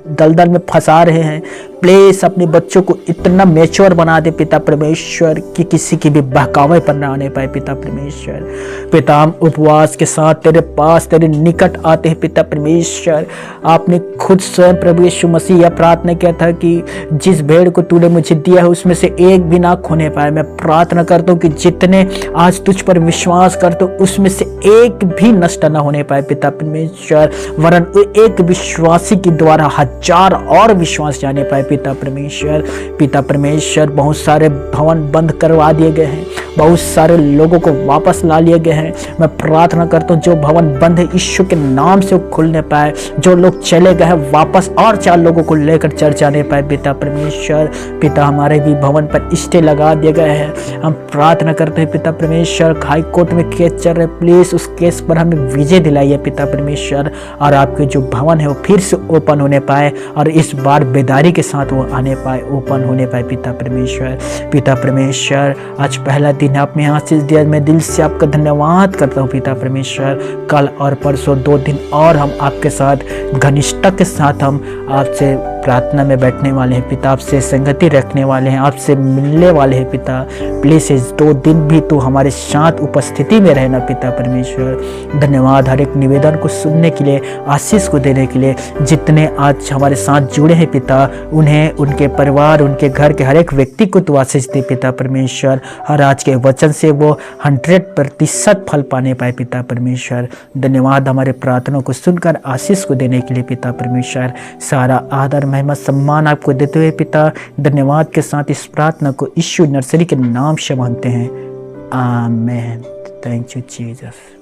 दलदल में फंसा रहे हैं। प्लीज अपने बच्चों को इतना मैच्योर बना दे पिता परमेश्वर कि किसी की भी बहकावे पर ना आने पाए पिता परमेश्वर। पिता हम उपवास के साथ तेरे पास, तेरे निकट आते हैं पिता परमेश्वर। आपने खुद स्वयं प्रभु यीशु मसीह यह प्रार्थना किया था कि जिस भेड़ को तूने मुझे दिया है उसमें से एक भी ना खोने पाए। मैं प्रार्थना करता हूँ कि जितने आज तुझ पर विश्वास करते हो उसमें से एक भी नष्ट ना होने पाए पिता परमेश्वर, वरन एक विश्वासी के द्वारा 1000 और विश्वास जाने पाए पिता परमेश्वर। पिता परमेश्वर बहुत सारे भवन बंद करवा दिए गए हैं, बहुत सारे लोगों को वापस ला लिए गए हैं। मैं प्रार्थना करता हूँ जो भवन बंद है यीशु के नाम से खुलने पाए। जो लोग चले गए हैं वापस और 4 लोगों को लेकर चर्च आने पाए पिता परमेश्वर। पिता हमारे भी भवन पर स्टे लगा दिए गए हैं। हम प्रार्थना करते हैं पिता परमेश्वर, हाई कोर्ट में केस चल रहे, प्लीज उस केस पर हमें विजय दिलाइए पिता परमेश्वर, और आपके जो भवन है वो फिर से ओपन होने पाए और इस बार बेदारी के साथ वो आने पाए, ओपन होने पाए पिता परमेश्वर। पिता परमेश्वर आज पहला दिन आपने आशीष दिया, मैं दिल से आपका धन्यवाद करता हूँ पिता परमेश्वर। कल और परसों 2 दिन और हम आपके साथ घनिष्ठता के साथ हम आपसे प्रार्थना में बैठने वाले हैं पिता, आपसे संगति रखने वाले हैं, आपसे मिलने वाले हैं पिता। प्लीज इस 2 दिन भी तो हमारे साथ उपस्थिति में रहना पिता परमेश्वर। धन्यवाद हर एक निवेदन को सुनने के लिए, आशीष को देने के लिए। जितने आज हमारे साथ जुड़े हैं पिता, उन्हें, उनके परिवार, उनके घर के हर एक व्यक्ति को तो आशीष दे पिता परमेश्वर। हर आज के वचन से वो 100% फल पाने पाए पिता परमेश्वर। धन्यवाद हमारे प्रार्थना को सुनकर आशीष को देने के लिए पिता परमेश्वर। सारा आदर महिमा सम्मान आपको देते हुए पिता धन्यवाद के साथ इस प्रार्थना को यीशु नर्सरी के नाम से मांगते हैं, आमीन। Thank you Jesus.